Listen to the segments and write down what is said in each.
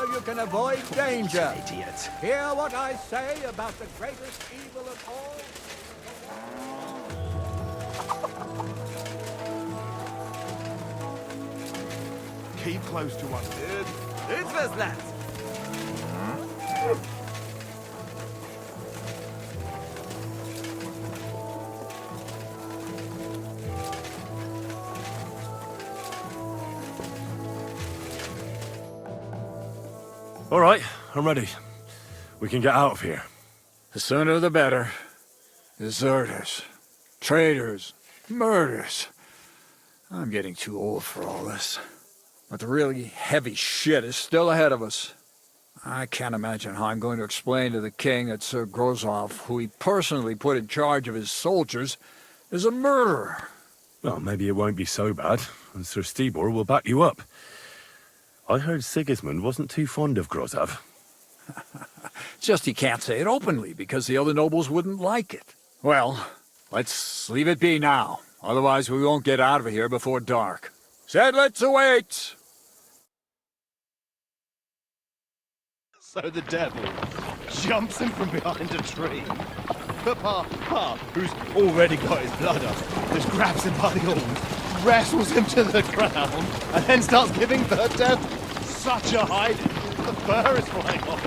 so you can avoid danger. Idiot. Hear what I say about the greatest evil of all? Keep close to us. Dit was dat. All right, I'm ready. We can get out of here. The sooner the better. Deserters, traitors, murders. I'm getting too old for all this. But the really heavy shit is still ahead of us. I can't imagine how I'm going to explain to the king that Sir Grozov, who he personally put in charge of his soldiers, is a murderer. Well, maybe it won't be so bad, and Sir Stibor will back you up. I heard Sigismund wasn't too fond of Grozov. Just he can't say it openly, because the other nobles wouldn't like it. Well, let's leave it be now. Otherwise we won't get out of here before dark. Sedlets await! So the devil jumps in from behind a tree. But Pa, who's already got his blood up, just grabs him by the horns, wrestles him to the ground, and then starts giving the devil such a hiding. The fur is flying off.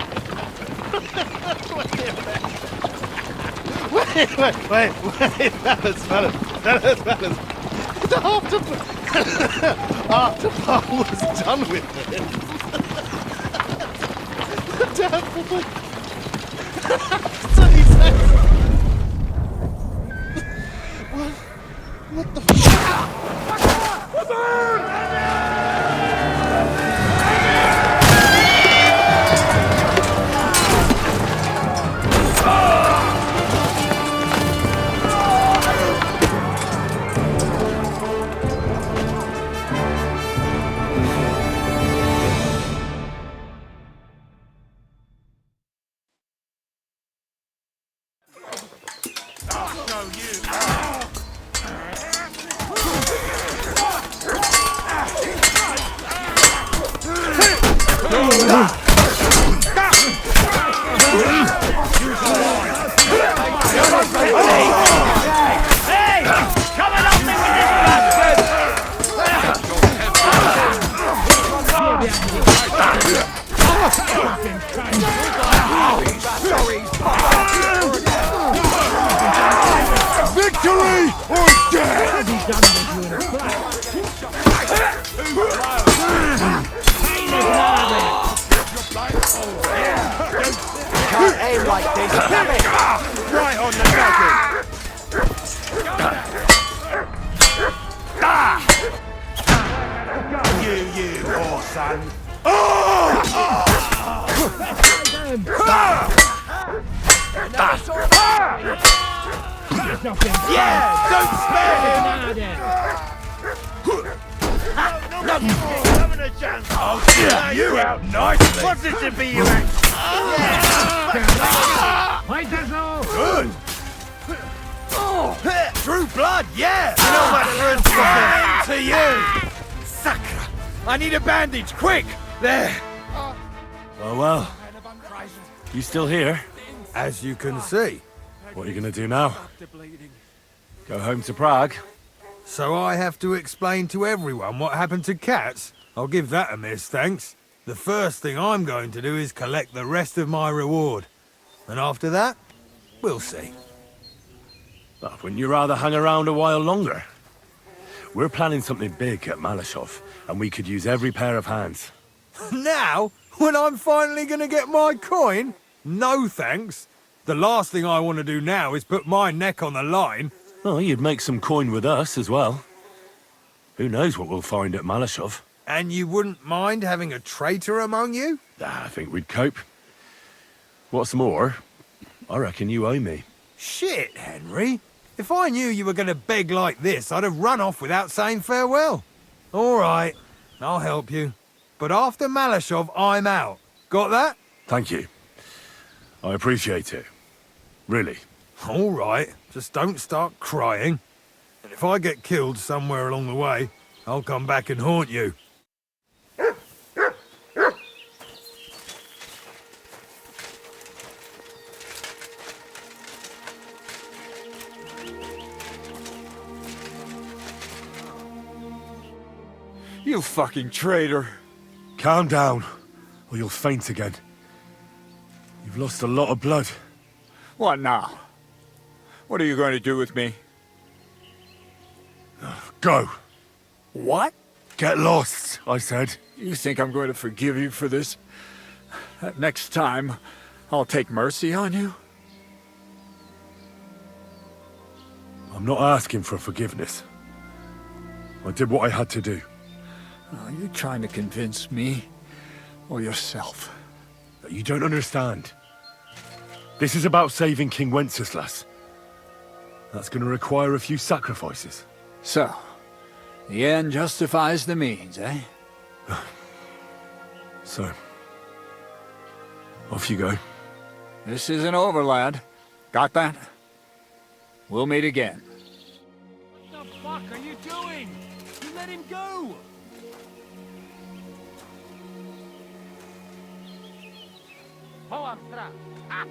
Wait, fellas. After Pa was done with it, the devil... So he says... What the victory or death! Can't aim like this. Damn it! Right on the nugget! You poor son! Yeah! Don't spare him! Having a chance! Oh, yeah, you out nicely! What's it to be, you act? Good! Drew blood, yeah! No matter to you! Sacra! I need a bandage, quick! There! Well. You still here? As you can see. What are you gonna do now? Go home to Prague? So I have to explain to everyone what happened to cats? I'll give that a miss, thanks. The first thing I'm going to do is collect the rest of my reward. And after that, we'll see. Well, wouldn't you rather hang around a while longer? We're planning something big at Malashov, and we could use every pair of hands. Now? When I'm finally gonna get my coin? No thanks. The last thing I want to do now is put my neck on the line. Well, you'd make some coin with us as well. Who knows what we'll find at Malashov? And you wouldn't mind having a traitor among you? I think we'd cope. What's more, I reckon you owe me. Shit, Henry. If I knew you were going to beg like this, I'd have run off without saying farewell. All right, I'll help you. But after Malashov, I'm out. Got that? Thank you. I appreciate it. Really. All right, just don't start crying. And if I get killed somewhere along the way, I'll come back and haunt you. You fucking traitor. Calm down, or you'll faint again. You've lost a lot of blood. What now? What are you going to do with me? Go. What? Get lost, I said. You think I'm going to forgive you for this? Next time, I'll take mercy on you? I'm not asking for forgiveness. I did what I had to do. Are you trying to convince me or yourself? You don't understand. This is about saving King Wenceslas. That's going to require a few sacrifices. So, the end justifies the means, eh? So, off you go. This isn't over, lad. Got that? We'll meet again. What the fuck are you doing? You let him go! Połam strat. Ha!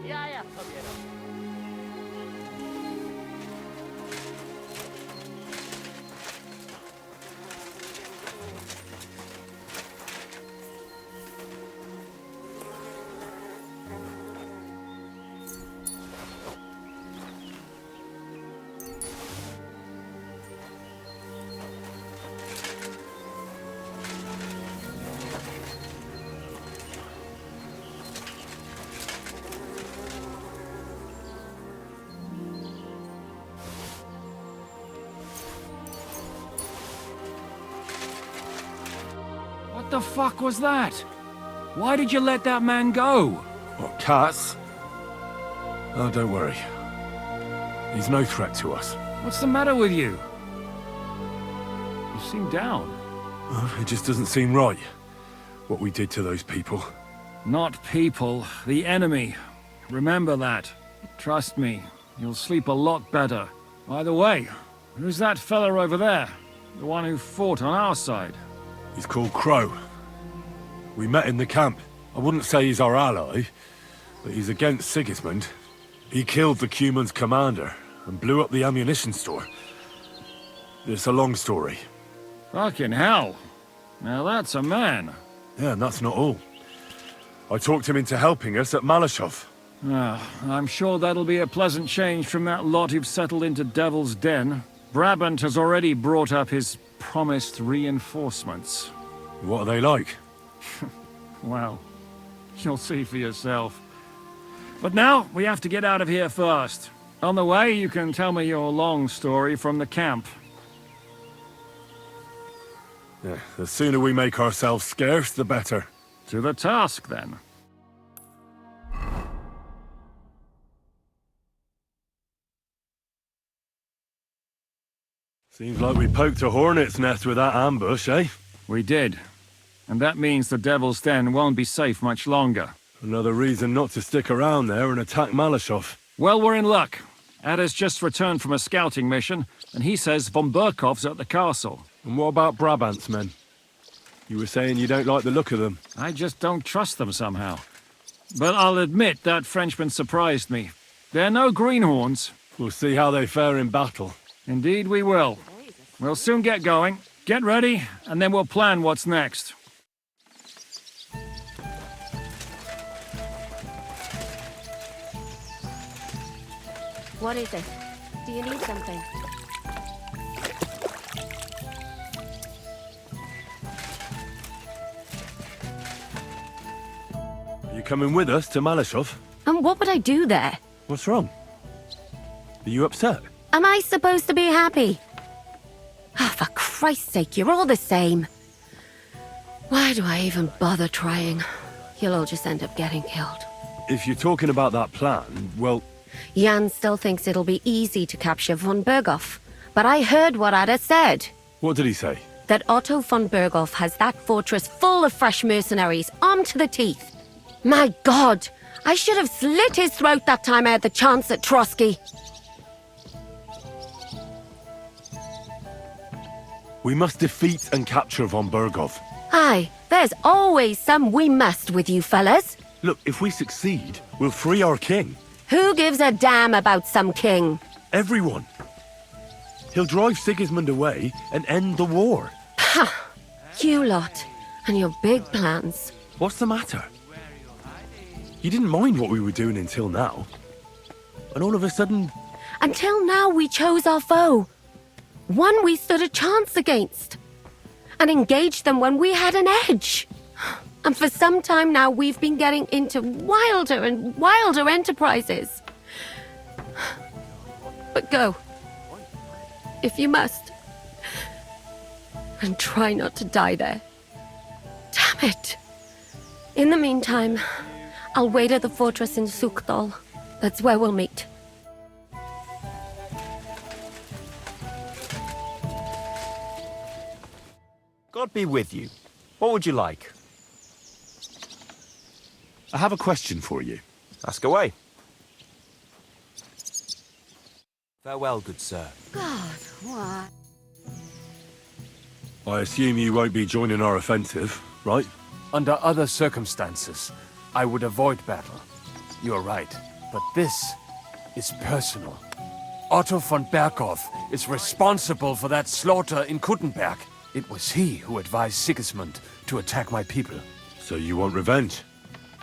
Ja sobie robię. What the fuck was that? Why did you let that man go? What, cats? Oh, don't worry. He's no threat to us. What's the matter with you? You seem down. Oh, it just doesn't seem right, what we did to those people. Not people, the enemy. Remember that. Trust me, you'll sleep a lot better. By the way, who's that fella over there? The one who fought on our side? He's called Crow. We met in the camp. I wouldn't say he's our ally, but he's against Sigismund. He killed the Cuman's commander and blew up the ammunition store. It's a long story. Fucking hell. Now that's a man. Yeah, and that's not all. I talked him into helping us at Malashov. I'm sure that'll be a pleasant change from that lot who've settled into Devil's Den. Brabant has already brought up his promised reinforcements. What are they like? Well, you'll see for yourself. But now, we have to get out of here first. On the way, you can tell me your long story from the camp. Yeah, the sooner we make ourselves scarce, the better. To the task, then. Seems like we poked a hornet's nest with that ambush, eh? We did. And that means the Devil's Den won't be safe much longer. Another reason not to stick around there and attack Malashov. Well, we're in luck. Ada's just returned from a scouting mission, and he says von Burkov's at the castle. And what about Brabant's men? You were saying you don't like the look of them. I just don't trust them somehow. But I'll admit that Frenchman surprised me. They're no greenhorns. We'll see how they fare in battle. Indeed we will. We'll soon get going. Get ready, and then we'll plan what's next. What is it? Do you need something? Are you coming with us to Malashov? And what would I do there? What's wrong? Are you upset? Am I supposed to be happy? Ah, for Christ's sake, you're all the same. Why do I even bother trying? You'll all just end up getting killed. If you're talking about that plan, well... Jan still thinks it'll be easy to capture von Berghoff. But I heard what Ada said. What did he say? That Otto von Berghoff has that fortress full of fresh mercenaries, armed to the teeth. My God! I should have slit his throat that time I had the chance at Trotsky. We must defeat and capture von Berghoff. Aye, there's always some we must with you fellas. Look, if we succeed, we'll free our king. Who gives a damn about some king? Everyone. He'll drive Sigismund away and end the war. You lot, and your big plans. What's the matter? You didn't mind what we were doing until now. And all of a sudden... Until now, we chose our foe. One we stood a chance against. And engaged them when we had an edge. And for some time now, we've been getting into wilder and wilder enterprises. But go. If you must. And try not to die there. Damn it. In the meantime, I'll wait at the fortress in Sukdal. That's where we'll meet. God be with you. What would you like? I have a question for you. Ask away. Farewell, good sir. God, why? I assume you won't be joining our offensive, right? Under other circumstances, I would avoid battle. You're right, but this is personal. Otto von Berghoff is responsible for that slaughter in Kuttenberg. It was he who advised Sigismund to attack my people. So you want revenge?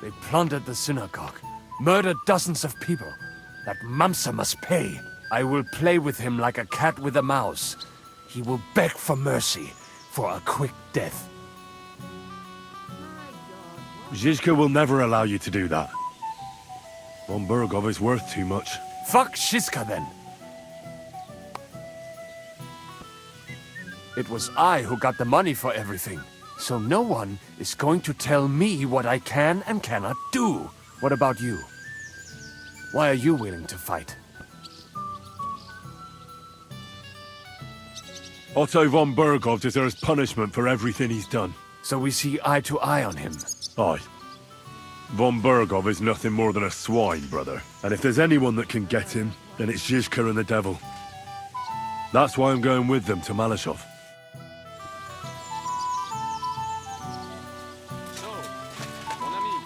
They plundered the synagogue, murdered dozens of people. That Mamsa must pay. I will play with him like a cat with a mouse. He will beg for mercy, for a quick death. Zizka will never allow you to do that. Von Berghoff is worth too much. Fuck Shiska then. It was I who got the money for everything. So no one is going to tell me what I can and cannot do. What about you? Why are you willing to fight? Otto von Berghoff deserves punishment for everything he's done. So we see eye to eye on him. Aye. Von Berghoff is nothing more than a swine, brother. And if there's anyone that can get him, then it's Zizka and the devil. That's why I'm going with them to Malashov. So, mon ami,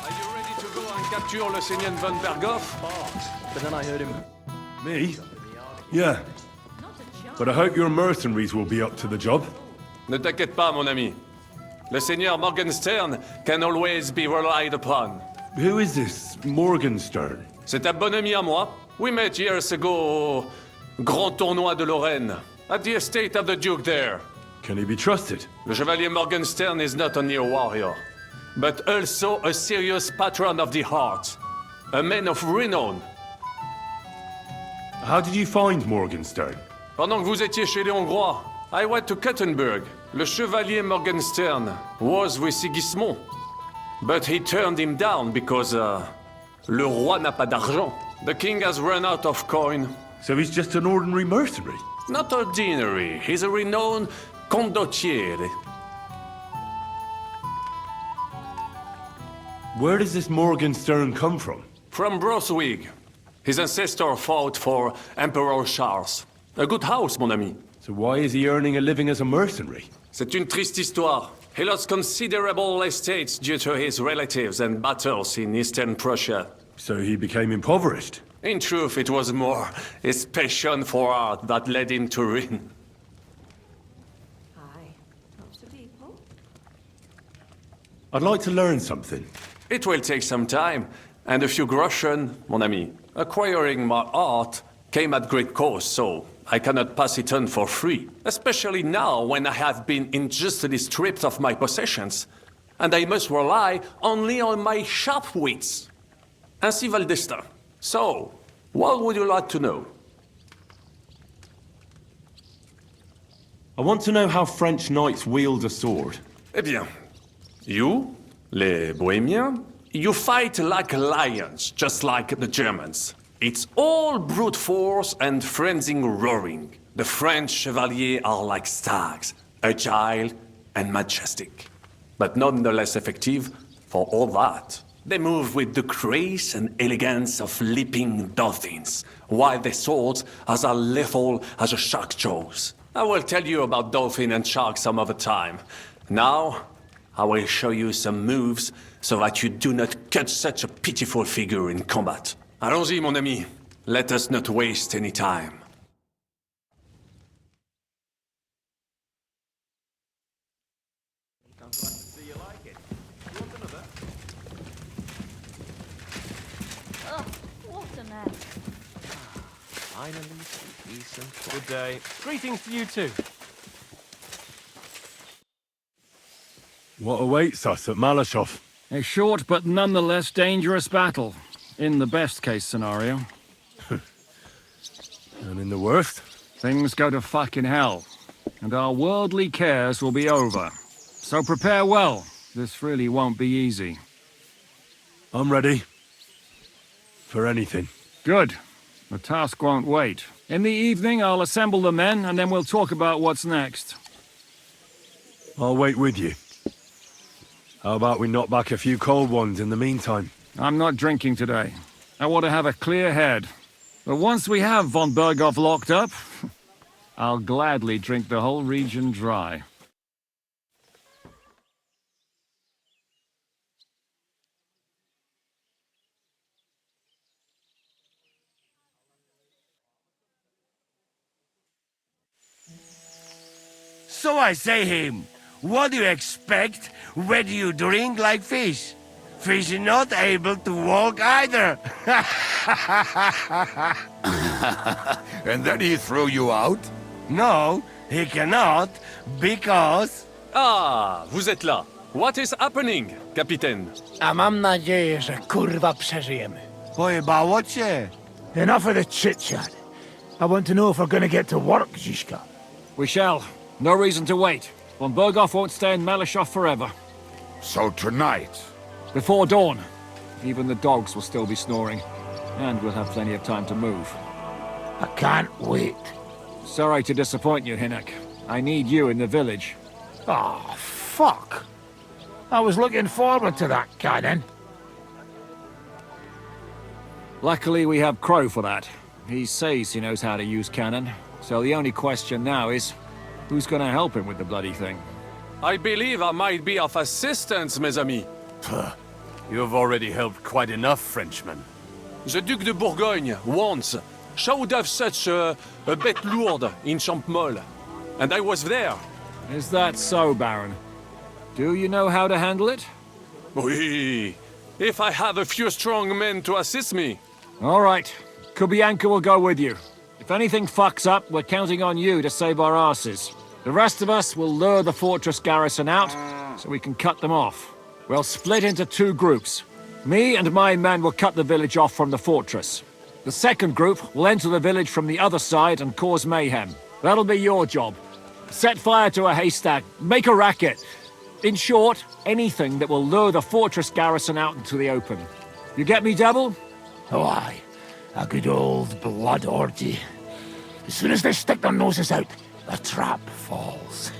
are you ready to go and capture le Seigneur von Berghoff? But then I heard him. Me? Yeah. But I hope your mercenaries will be up to the job. Ne t'inquiète pas, mon ami. Le Seigneur Morgenstern can always be relied upon. Who is this Morgenstern? C'est un bon ami à moi. We met years ago au Grand Tournoi de Lorraine, at the estate of the Duke there. Can he be trusted? Le Chevalier Morgenstern is not only a warrior, but also a serious patron of the heart. A man of renown. How did you find Morgenstern? Pendant que vous étiez chez les Hongrois, I went to Kuttenberg. Le Chevalier Morgenstern was with Sigismund. But he turned him down because, le roi n'a pas d'argent. The king has run out of coin. So he's just an ordinary mercenary? Not ordinary. He's a renowned condottiere. Where does this Morgenstern come from? From Brunswick. His ancestor fought for Emperor Charles. A good house, mon ami. So why is he earning a living as a mercenary? C'est une triste histoire. He lost considerable estates due to his relatives and battles in Eastern Prussia. So he became impoverished? In truth, it was more his passion for art that led him to ruin. Hi. Lots of people. I'd like to learn something. It will take some time, and a few groschen, mon ami. Acquiring my art came at great cost, so I cannot pass it on for free. Especially now, when I have been unjustly stripped of my possessions, and I must rely only on my sharp wits. Ainsi va le destin. So, what would you like to know? I want to know how French knights wield a sword. Eh bien, you, les Bohemians, you fight like lions, just like the Germans. It's all brute force and frenzied roaring. The French chevaliers are like stags, agile and majestic, but nonetheless effective for all that. They move with the grace and elegance of leaping dolphins, while their swords are as lethal as a shark's jaws. I will tell you about dolphin and shark some other time. Now, I will show you some moves so that you do not cut such a pitiful figure in combat. Allons-y, mon ami. Let us not waste any time. Finally, some decent. Good day. Greetings to you too. What awaits us at Malashov? A short but nonetheless dangerous battle, in the best-case scenario. And in the worst? Things go to fucking hell, and our worldly cares will be over. So prepare well. This really won't be easy. I'm ready. For anything. Good. The task won't wait. In the evening, I'll assemble the men, and then we'll talk about what's next. I'll wait with you. How about we knock back a few cold ones in the meantime? I'm not drinking today. I want to have a clear head. But once we have von Berghoff locked up, I'll gladly drink the whole region dry. So I say him, what do you expect when you drink like fish? Fish is not able to walk either. And then he threw you out? No, he cannot, because... Ah, vous êtes là. What is happening, Capitaine? A mam nadzieję, że kurwa przeżyjemy. Pojebało cię. Enough of the chit-chat. I want to know if we're gonna get to work, Zizka. We shall. No reason to wait. Von Berghoff won't stay in Malashov forever. So tonight? Before dawn. Even the dogs will still be snoring. And we'll have plenty of time to move. I can't wait. Sorry to disappoint you, Hinnock. I need you in the village. Oh, fuck. I was looking forward to that cannon. Luckily, we have Crow for that. He says he knows how to use cannon. So the only question now is, who's gonna help him with the bloody thing? I believe I might be of assistance, mes amis. You've already helped quite enough, Frenchmen. The Duc de Bourgogne, once, showed off such a bête lourde in Champmol. And I was there. Is that so, Baron? Do you know how to handle it? Oui. If I have a few strong men to assist me. All right. Kubianka will go with you. If anything fucks up, we're counting on you to save our asses. The rest of us will lure the fortress garrison out, so we can cut them off. We'll split into two groups. Me and my men will cut the village off from the fortress. The second group will enter the village from the other side and cause mayhem. That'll be your job. Set fire to a haystack, make a racket. In short, anything that will lure the fortress garrison out into the open. You get me, Devil? Oh, aye. A good old blood orgy. As soon as they stick their noses out, the trap falls.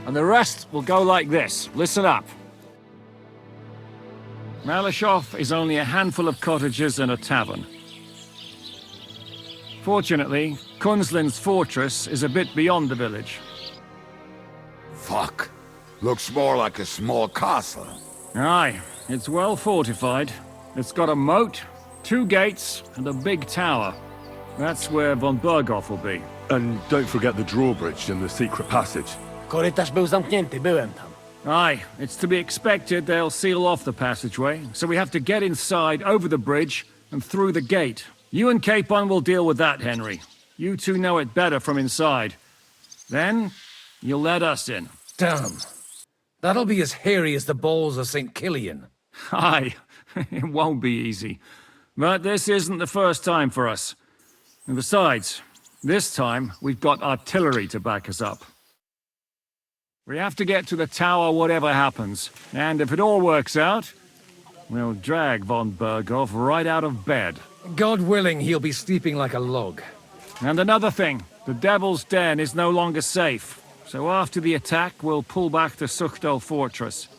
And the rest will go like this. Listen up. Malashov is only a handful of cottages and a tavern. Fortunately, Kunzlin's fortress is a bit beyond the village. Fuck. Looks more like a small castle. Aye, it's well fortified. It's got a moat, 2 gates, and a big tower. That's where von Berghoff will be. And don't forget the drawbridge and the secret passage. Korytarz był zamknięty, byłem tam. Aye, it's to be expected they'll seal off the passageway, so we have to get inside, over the bridge, and through the gate. You and Capon will deal with that, Henry. You two know it better from inside. Then, you'll let us in. Damn. That'll be as hairy as the balls of St. Killian. Aye, it won't be easy. But this isn't the first time for us. And besides, this time we've got artillery to back us up. We have to get to the tower whatever happens. And if it all works out, we'll drag von Berghoff right out of bed. God willing, he'll be sleeping like a log. And another thing, the Devil's Den is no longer safe. So after the attack, we'll pull back to Sukhto Fortress.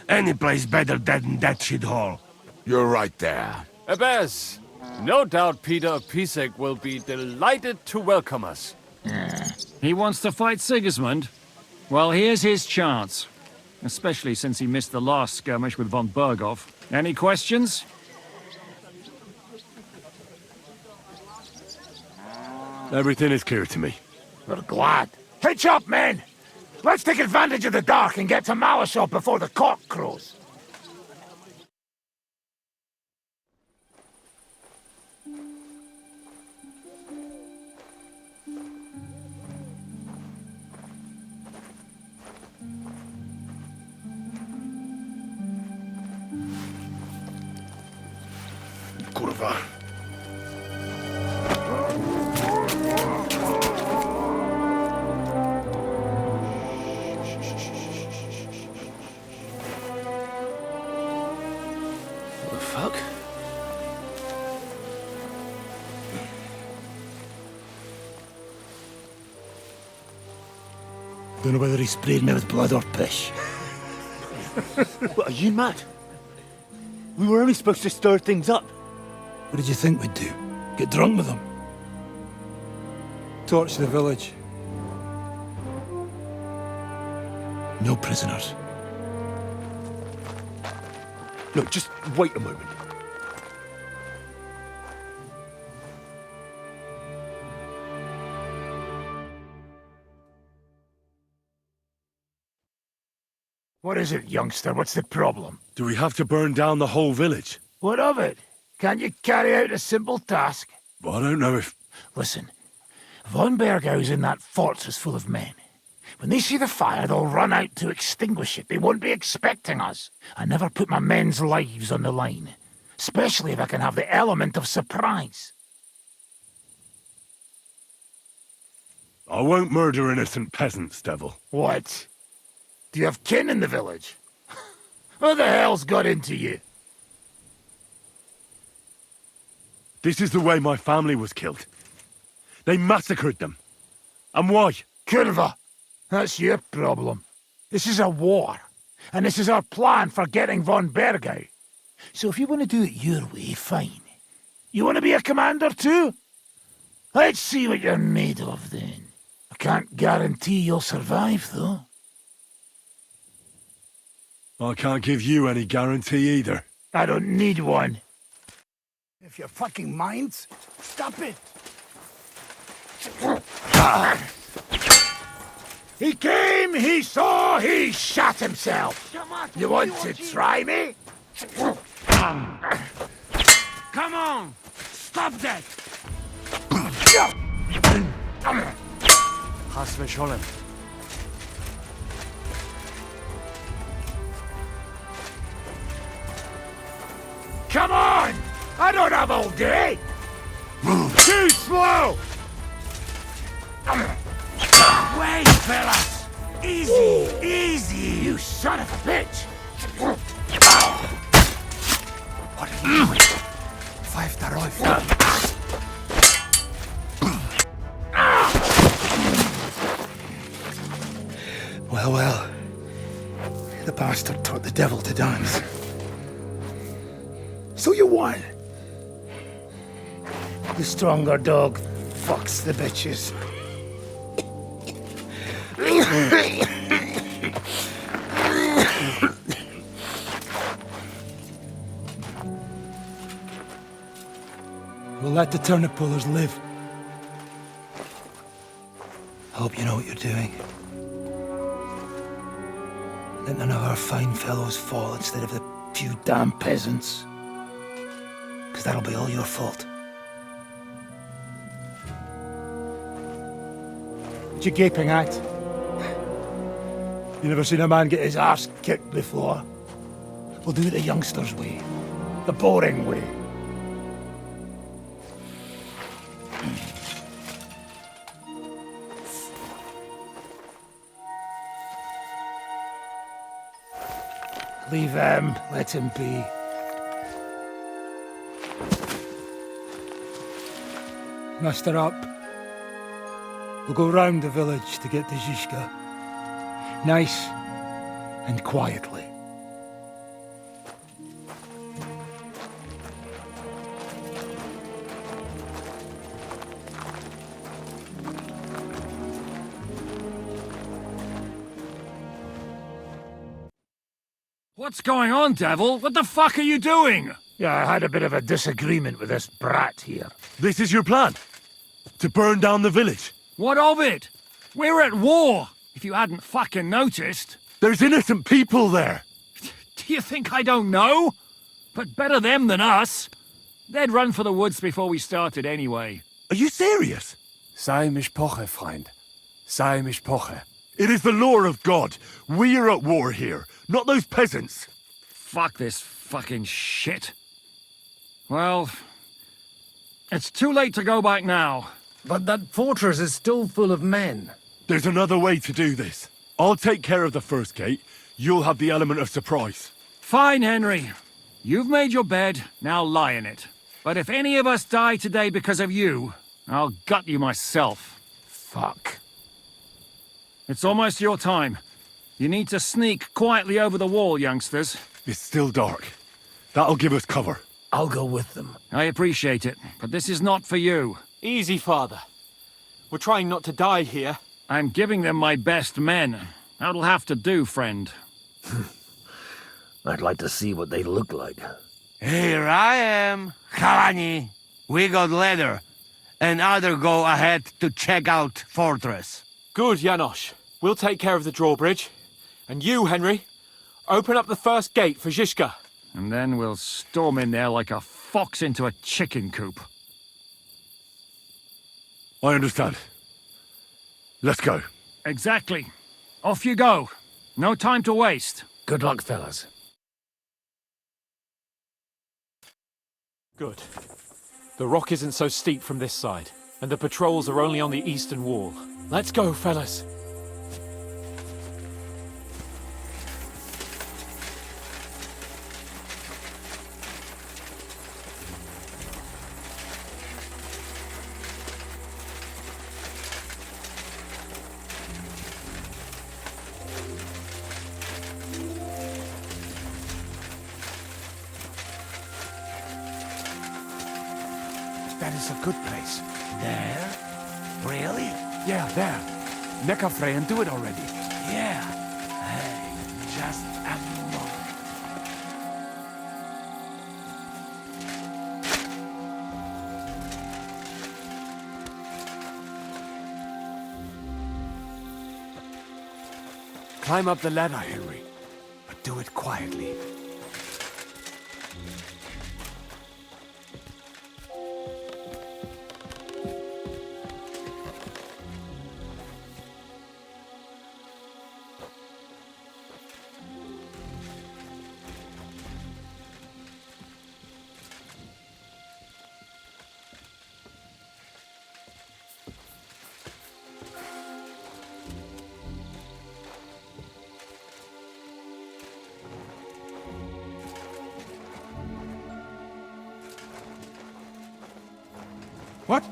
Any place better than that shithole. You're right there. Abbas, no doubt Peter Pisek will be delighted to welcome us. He wants to fight Sigismund? Well, here's his chance. Especially since he missed the last skirmish with von Berghoff. Any questions? Everything is clear to me. We're glad. Hitch up, men! Let's take advantage of the dark and get to Malashov before the cock crows. Kurva. What the fuck? Don't know whether he sprayed me with blood or piss. What, are you mad? We were only supposed to stir things up. What did you think we'd do? Get drunk with them? Torch the village. No prisoners. Look, just wait a moment. What is it, youngster? What's the problem? Do we have to burn down the whole village? What of it? Can't you carry out a simple task? Well, I don't know if... Listen, von Bergau's in that fortress full of men. When they see the fire, they'll run out to extinguish it. They won't be expecting us. I never put my men's lives on the line, especially if I can have the element of surprise. I won't murder innocent peasants, Devil. What? Do you have kin in the village? Who the hell's got into you? This is the way my family was killed. They massacred them. And why? Kurva, that's your problem. This is a war, and this is our plan for getting von Bergau. So if you want to do it your way, fine. You want to be a commander too? Let's see what you're made of then. I can't guarantee you'll survive, though. I can't give you any guarantee either. I don't need one. If your fucking minds, stop it! He came, he saw, he shot himself. You want to try me? Come on! Stop that! Hast mich schon. Come on! I don't have all day! Too slow! Wait, fellas! Easy, easy! You son of a bitch! What are you doing? Five darauf. Well, well. The bastard taught the devil to dance. So you won. The stronger dog fucks the bitches. We'll let the turnip pullers live. I hope you know what you're doing. Let none of our fine fellows fall instead of the few damn peasants. Because that'll be all your fault. What you gaping at? You never seen a man get his arse kicked before? We'll do it the youngsters' way. The boring way. Leave him, let him be. Muster up. We'll go round the village to get to Zizka. Nice and quietly. What's going on, Devil? What the fuck are you doing? Yeah, I had a bit of a disagreement with this brat here. This is your plan? To burn down the village? What of it? We're at war, if you hadn't fucking noticed. There's innocent people there. Do you think I don't know? But better them than us. They'd run for the woods before we started anyway. Are you serious? Sei mich poche, Freund. Sei mich poche. It is the law of God. We are at war here, not those peasants. Fuck this fucking shit. Well, It's too late to go back now. But that fortress is still full of men. There's another way to do this. I'll take care of the first gate. You'll have the element of surprise. Fine, Henry. You've made your bed, now lie in it. But if any of us die today because of you, I'll gut you myself. Fuck. It's almost your time. You need to sneak quietly over the wall, youngsters. It's still dark. That'll give us cover. I'll go with them. I appreciate it, but this is not for you. Easy, Father. We're trying not to die here. I'm giving them my best men. That'll have to do, friend. I'd like to see what they look like. Here I am, Kalani. We got leather, and other go ahead to check out fortress. Good, Janosch. We'll take care of the drawbridge. And you, Henry, open up the first gate for Zizka. And then we'll storm in there like a fox into a chicken coop. I understand. Let's go. Exactly. Off you go. No time to waste. Good luck, fellas. Good. The rock isn't so steep from this side, and the patrols are only on the eastern wall. Let's go, fellas. That is a good place. There? Really? Yeah, there. Neckarfrey and do it already. Yeah. Hey, just a moment. Climb up the ladder, Henry. But do it quietly. What?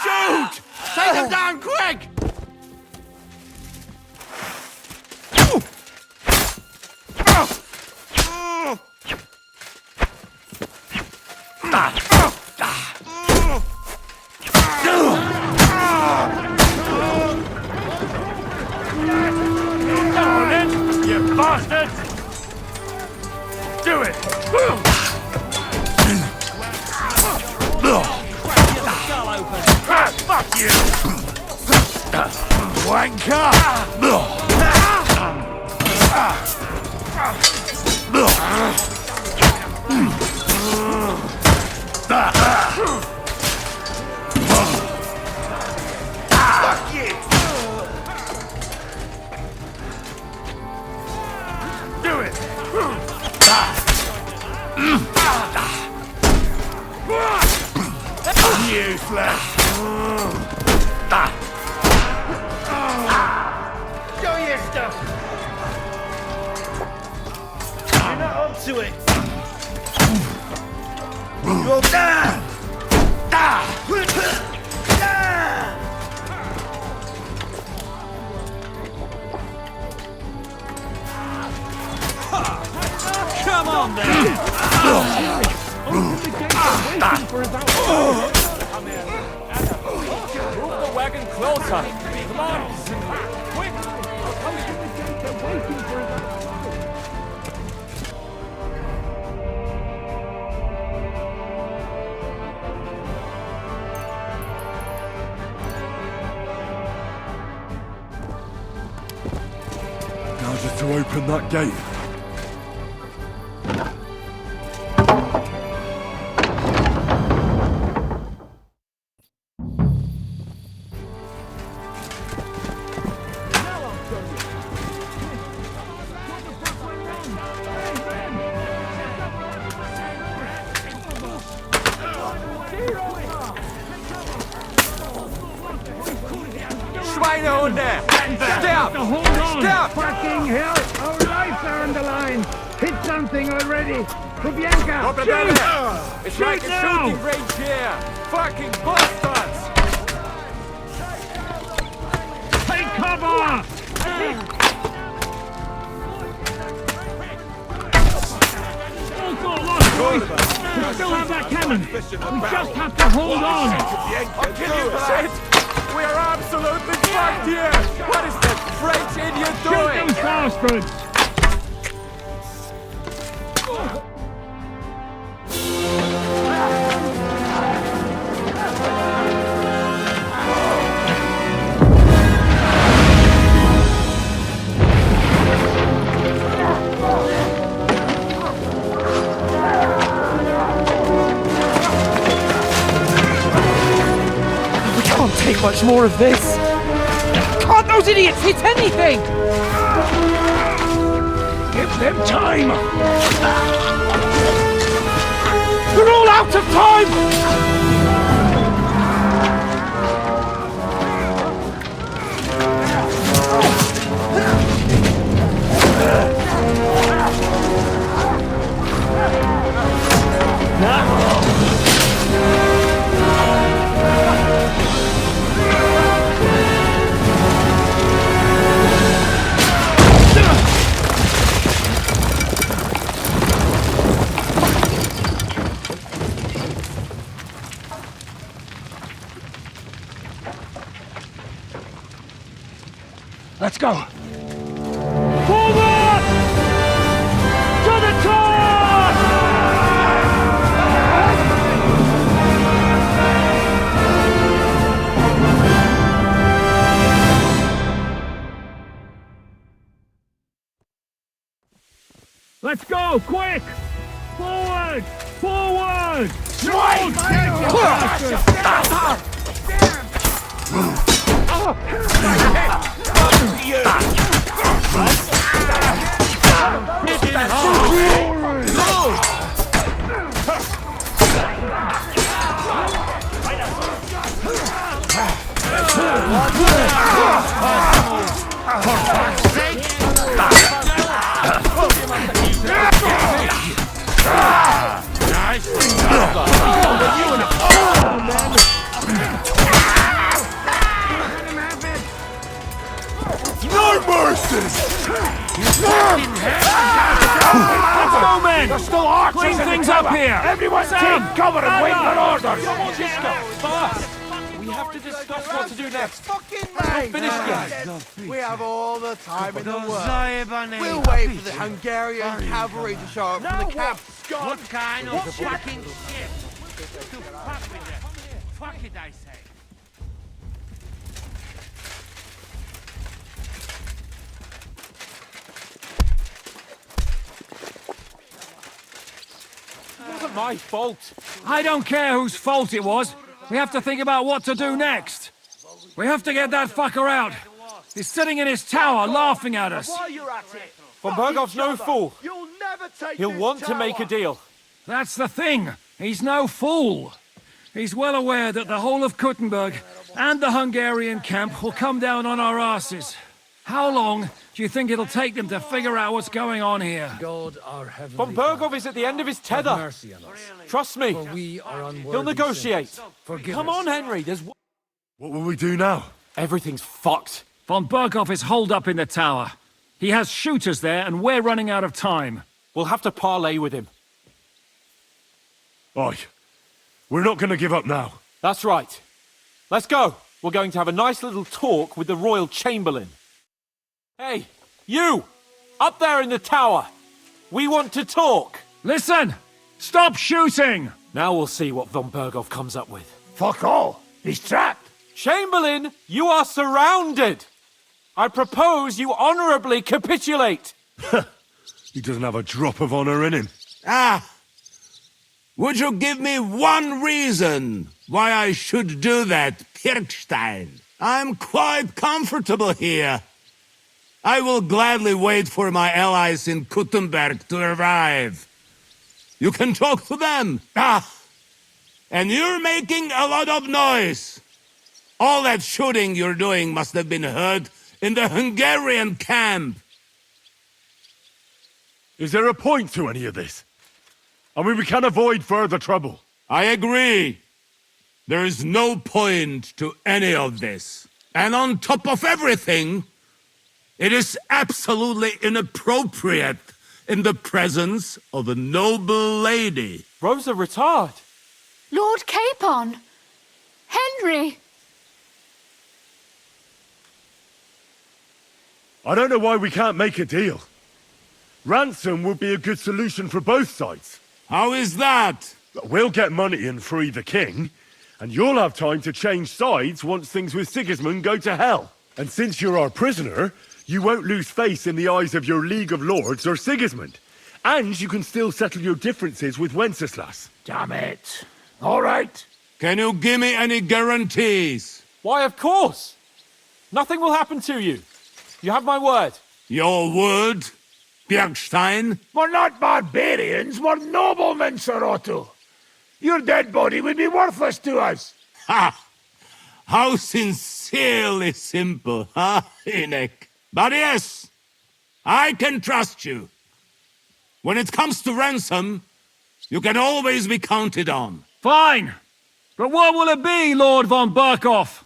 Shoot! Take them down quick! You bastard! Do it! Fuck you! wanker! Fuck you! Do it! Useless! Show your stuff! You're not up to it! Go down! Come on then! Move the wagon closer! Come on! Quick! Now just to open that gate. Schweinehunde! Stop! Hold on! Stop! Fucking hell! Our lives are on the line! Hit something already! Kubienka! Open Shoot! that! It's Shoot like a now! shooting range here! Fucking bastards! Take cover! Also lost voice! We still have that cannon! We just have to hold on! I'll kill you, shit! We are absolutely fucked here! What is that French idiot doing? Shoot those bastards! Can't take much more of this! Can't those idiots hit anything? Give them time! They're all out of time! Let's go! Forward! To the top! Let's go! Quick! Forward! Forward! No mercy! Let's go, men! There's still archers Clean in the things tower. up here! Everyone take cover and wait for orders! We have to discuss what to do next. Fucking Not finished yet. We have all the time in the world. We'll We'll wait for the Hungarian cavalry to show up from the camp. What kind of fucking shit? To fuck with them. Fuck it, I say. wasn't my fault. I don't care whose fault it was. We have to think about what to do next. We have to get that fucker out. He's sitting in his tower, laughing at us. Von Bergov's no fool. He'll want to make a deal. That's the thing. He's no fool. He's well aware that the whole of Kuttenberg and the Hungarian camp will come down on our asses. How long do you think it'll take them to figure out what's going on here? God, our heavenly Von Bergov is at the end of his tether. Have mercy on us. Trust me. For we are unworthy He'll negotiate. sinners. Forgive Come us. on, Henry. There's... What will we do now? Everything's fucked. Von Bergov is holed up in the tower. He has shooters there, and we're running out of time. We'll have to parley with him. Aye. We're not going to give up now. That's right. Let's go. We're going to have a nice little talk with the Royal Chamberlain. Hey, you! Up there in the tower! We want to talk! Listen! Stop shooting! Now we'll see what Von Bergov comes up with. Fuck all! He's trapped! Chamberlain, you are surrounded! I propose you honorably capitulate! He doesn't have a drop of honor in him. Ah! Would you give me one reason why I should do that, Pirkstein? I'm quite comfortable here. I will gladly wait for my allies in Kuttenberg to arrive. You can talk to them. Ah! And you're making a lot of noise. All that shooting you're doing must have been heard in the Hungarian camp. Is there a point to any of this? I mean, we can avoid further trouble. I agree. There is no point to any of this. And on top of everything, it is absolutely inappropriate in the presence of a noble lady. Rosa Retard. Lord Capon! Henry! I don't know why we can't make a deal. Ransom would be a good solution for both sides. How is that? We'll get money and free the king, and you'll have time to change sides once things with Sigismund go to hell. And since you're our prisoner, you won't lose face in the eyes of your League of Lords or Sigismund. And you can still settle your differences with Wenceslas. Damn it. All right. Can you give me any guarantees? Why, of course. Nothing will happen to you. You have my word. Your word, Bjergstein? We're not barbarians, we're noblemen, Sir Otto. Your dead body would be worthless to us. Ha! How sincerely simple, huh, Enoch? But yes, I can trust you. When it comes to ransom, you can always be counted on. Fine! But what will it be, Lord von Berkov?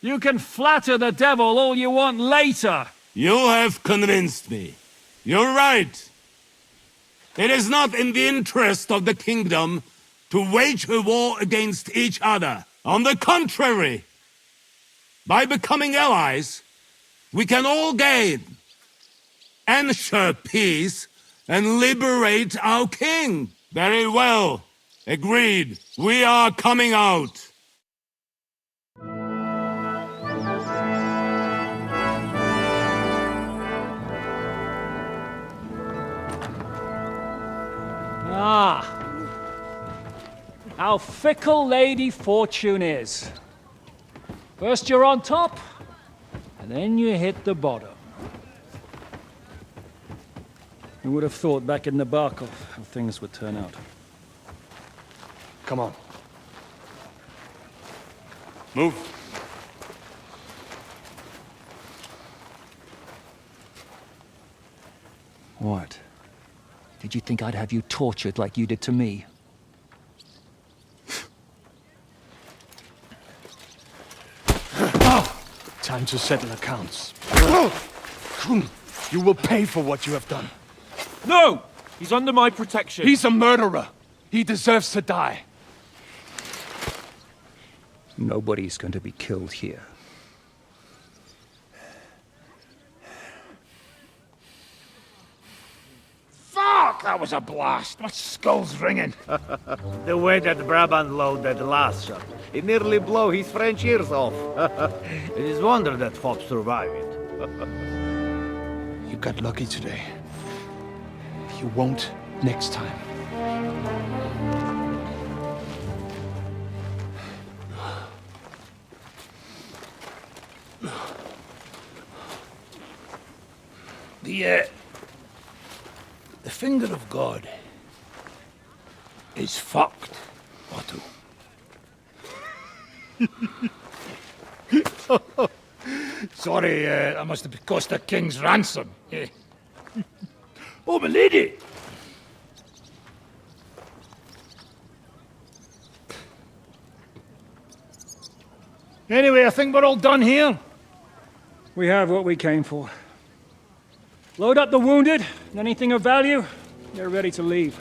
You can flatter the devil all you want later. You have convinced me. You're right. It is not in the interest of the kingdom to wage a war against each other. On the contrary, by becoming allies, we can all gain, ensure peace, and liberate our king. Very well. Agreed. We are coming out. Ah. How fickle Lady Fortune is. First you're on top, and then you hit the bottom. Who would have thought back in the Barkov how things would turn out? Come on. Move. What? Did you think I'd have you tortured like you did to me? Time to settle accounts. You will pay for what you have done. No! He's under my protection. He's a murderer. He deserves to die. Nobody's going to be killed here. Fuck! That was a blast. My skull's ringing. The way that Brabant loaded the last shot, it nearly blew his French ears off. It is wonder that Fox survived it. You got lucky today. You won't next time. The finger of God is fucked, Otto. Sorry, that must have cost a king's ransom. Oh, my lady! Anyway, I think we're all done here. We have what we came for. Load up the wounded, and anything of value, they're ready to leave.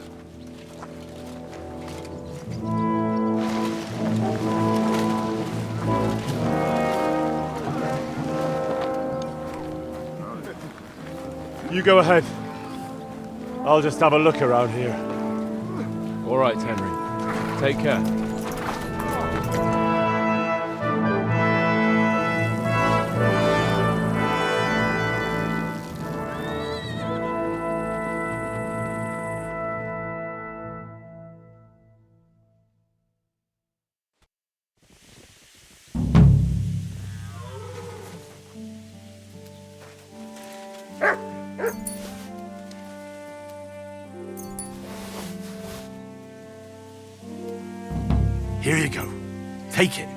You go ahead. I'll just have a look around here. All right, Henry. Take care. Here you go. Take it.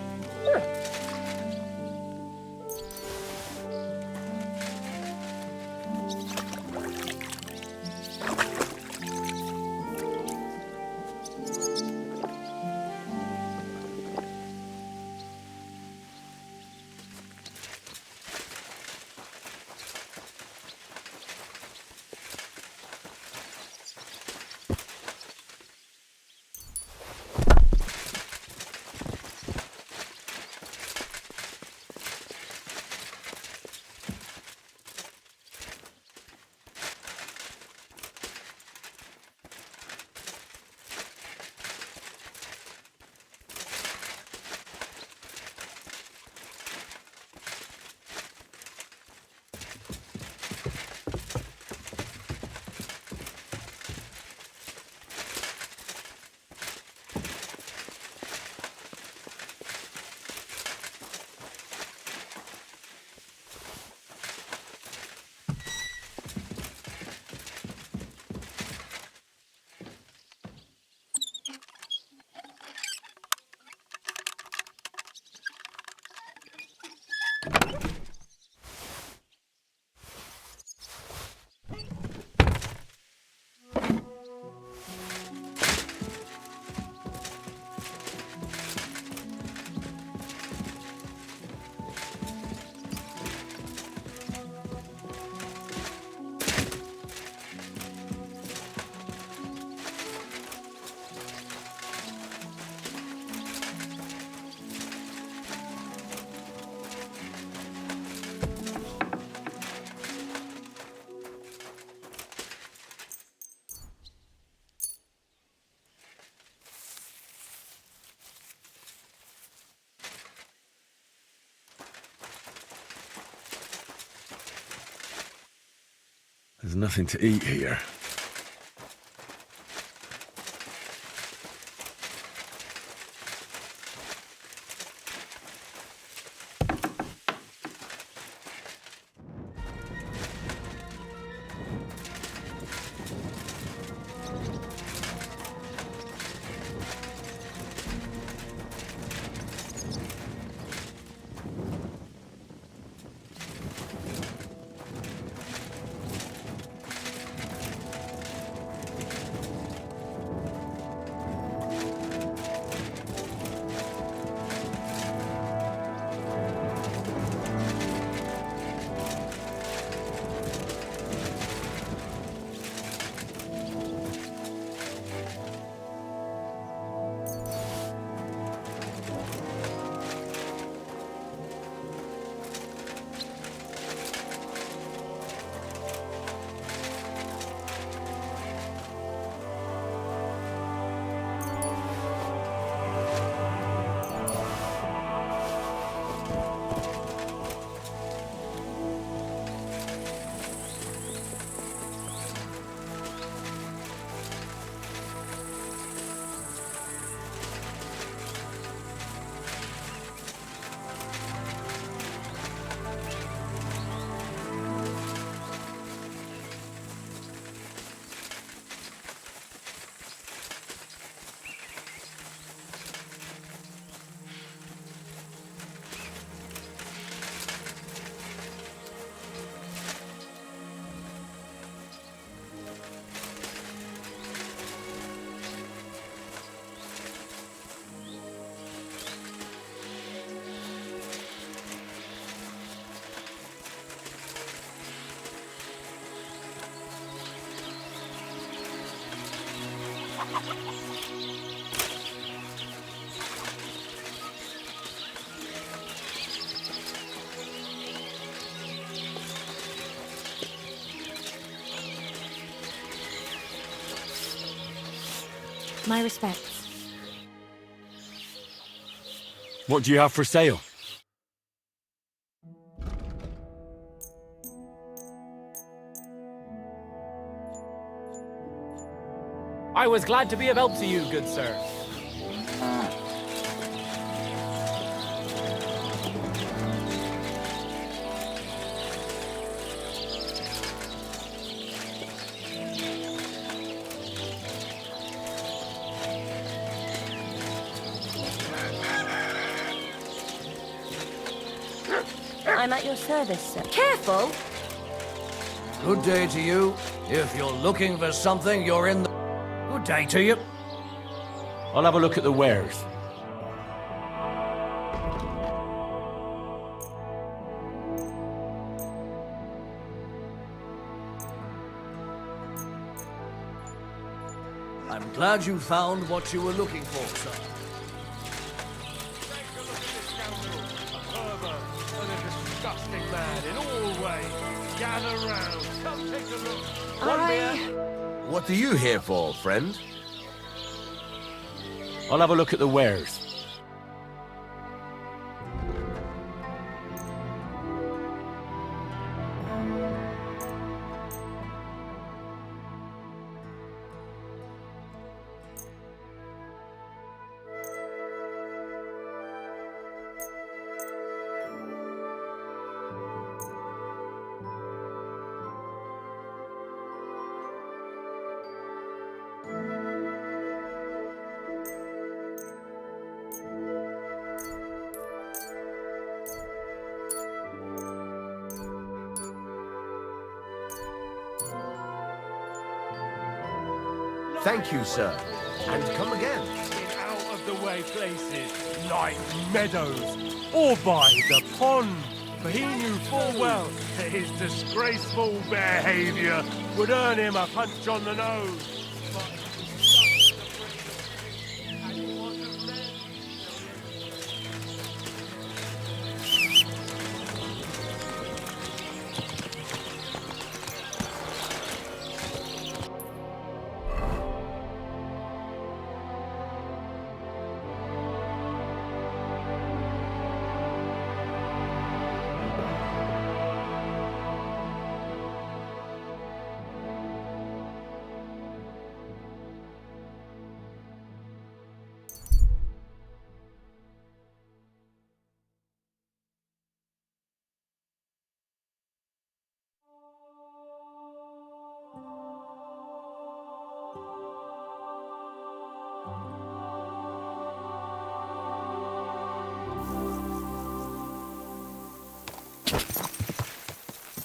There's nothing to eat here. My respects. What do you have for sale? I was glad to be of help to you, good sir. I'm at your service, sir. Careful! Good day to you. If you're looking for something, you're in the... Good day to you. I'll have a look at the wares. I'm glad you found what you were looking for, sir. Disgusting man in all ways. Gather round. Come take a look. What are you here for, friend? I'll have a look at the wares. Thank you, sir. And come again. In out-of-the-way places, like meadows, or by the pond. For he knew full well that his disgraceful behaviour would earn him a punch on the nose.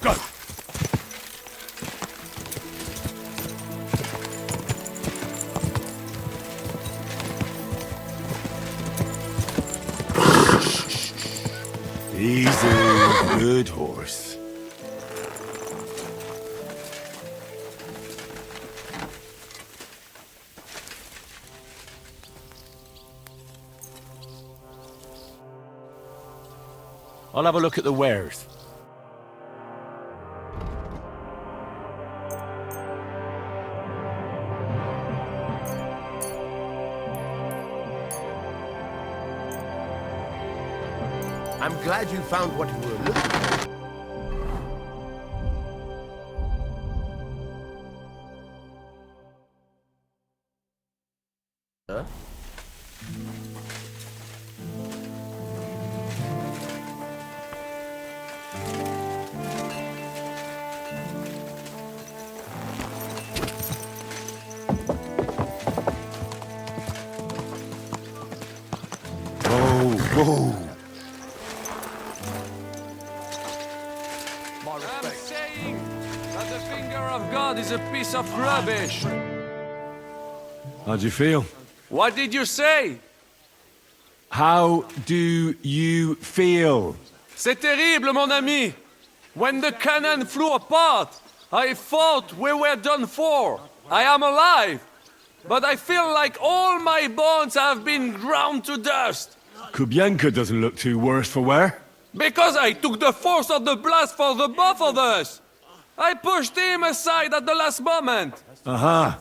Go! He's a good horse. I'll have a look at the wares. I'm glad you found what you were looking for. Huh? Whoa! I'm saying that the finger of God is a piece of rubbish. How'd you feel? What did you say? How do you feel? C'est terrible, mon ami. When the cannon flew apart, I thought we were done for. I am alive. but I feel like all my bones have been ground to dust. Kubienka doesn't look too worse for wear. Because I took the force of the blast for the both of us. I pushed him aside at the last moment. Aha.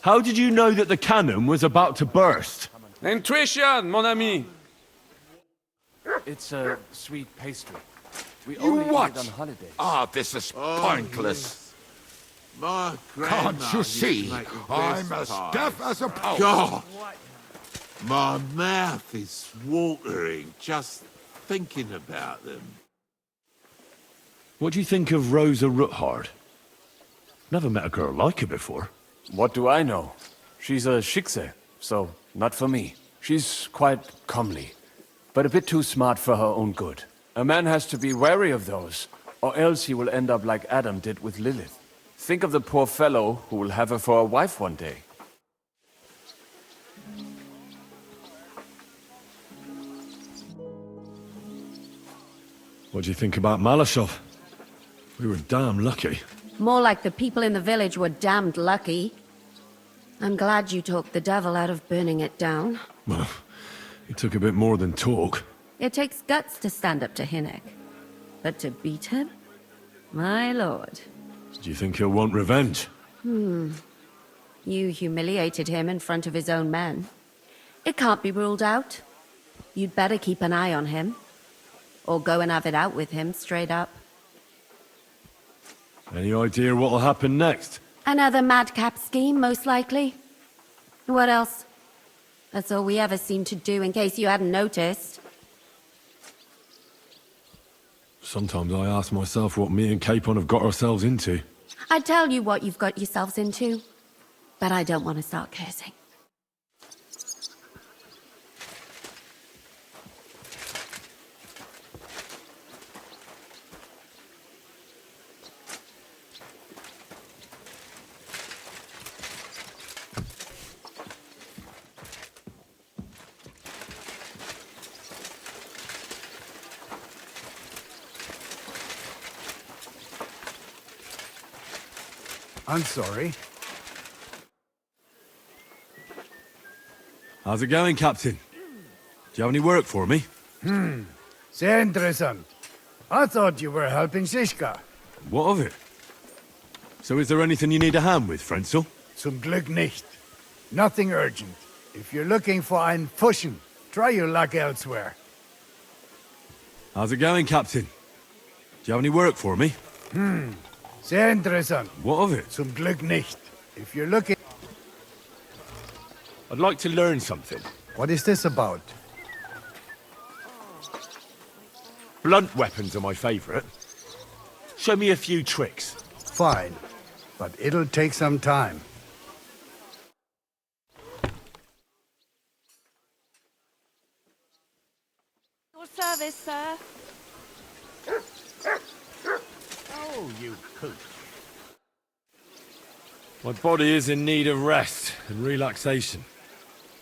How did you know that the cannon was about to burst? Intuition, mon ami. It's a sweet pastry. We You only eat what? it on holidays. Ah, this is pointless. Can't you see? I'm as deaf as a post. God. My mouth is watering just thinking about them. What do you think of Rosa Ruthard? Never met a girl like her before. What do I know? She's a Schickse, so not for me. She's quite comely, but a bit too smart for her own good. A man has to be wary of those, or else he will end up like Adam did with Lilith. Think of the poor fellow who will have her for a wife one day. What do you think about Malashov? We were damn lucky. More like the people in the village were damned lucky. I'm glad you talked the devil out of burning it down. Well, it took a bit more than talk. It takes guts to stand up to Hinnek. But to beat him? My lord. Do you think he'll want revenge? You humiliated him in front of his own men. It can't be ruled out. You'd better keep an eye on him. Or go and have it out with him, straight up. Any idea what'll happen next? Another madcap scheme, most likely. What else? That's all we ever seem to do, in case you hadn't noticed. Sometimes I ask myself what me and Capon have got ourselves into. I tell you what you've got yourselves into, but I don't want to start cursing. I'm sorry. How's it going, Captain? Do you have any work for me? Sehr interessant. I thought you were helping Shishka. What of it? So is there anything you need a hand with, Frenzel? Zum Glück nicht. Nothing urgent. If you're looking for einen Fuschen, try your luck elsewhere. How's it going, Captain? Do you have any work for me? Sehr interessant. What of it? Zum Glück nicht. If you're looking... I'd like to learn something. What is this about? Blunt weapons are my favorite. Show me a few tricks. Fine. But it'll take some time. Your service, sir. Oh, you coot. My body is in need of rest and relaxation.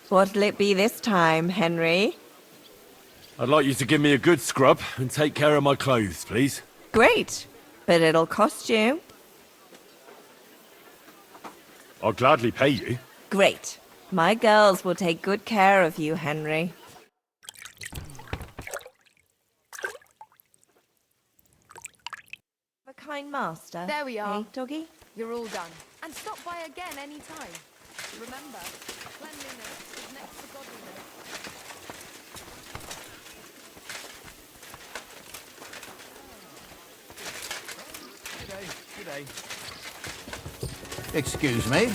What'll it be this time, Henry? I'd like you to give me a good scrub and take care of my clothes, please. Great, but it'll cost you. I'll gladly pay you. Great. My girls will take good care of you, Henry. A kind master. There we are. Hey, doggy? You're all done. And stop by again any time. Remember, cleanliness is next to godliness. G'day. Excuse me.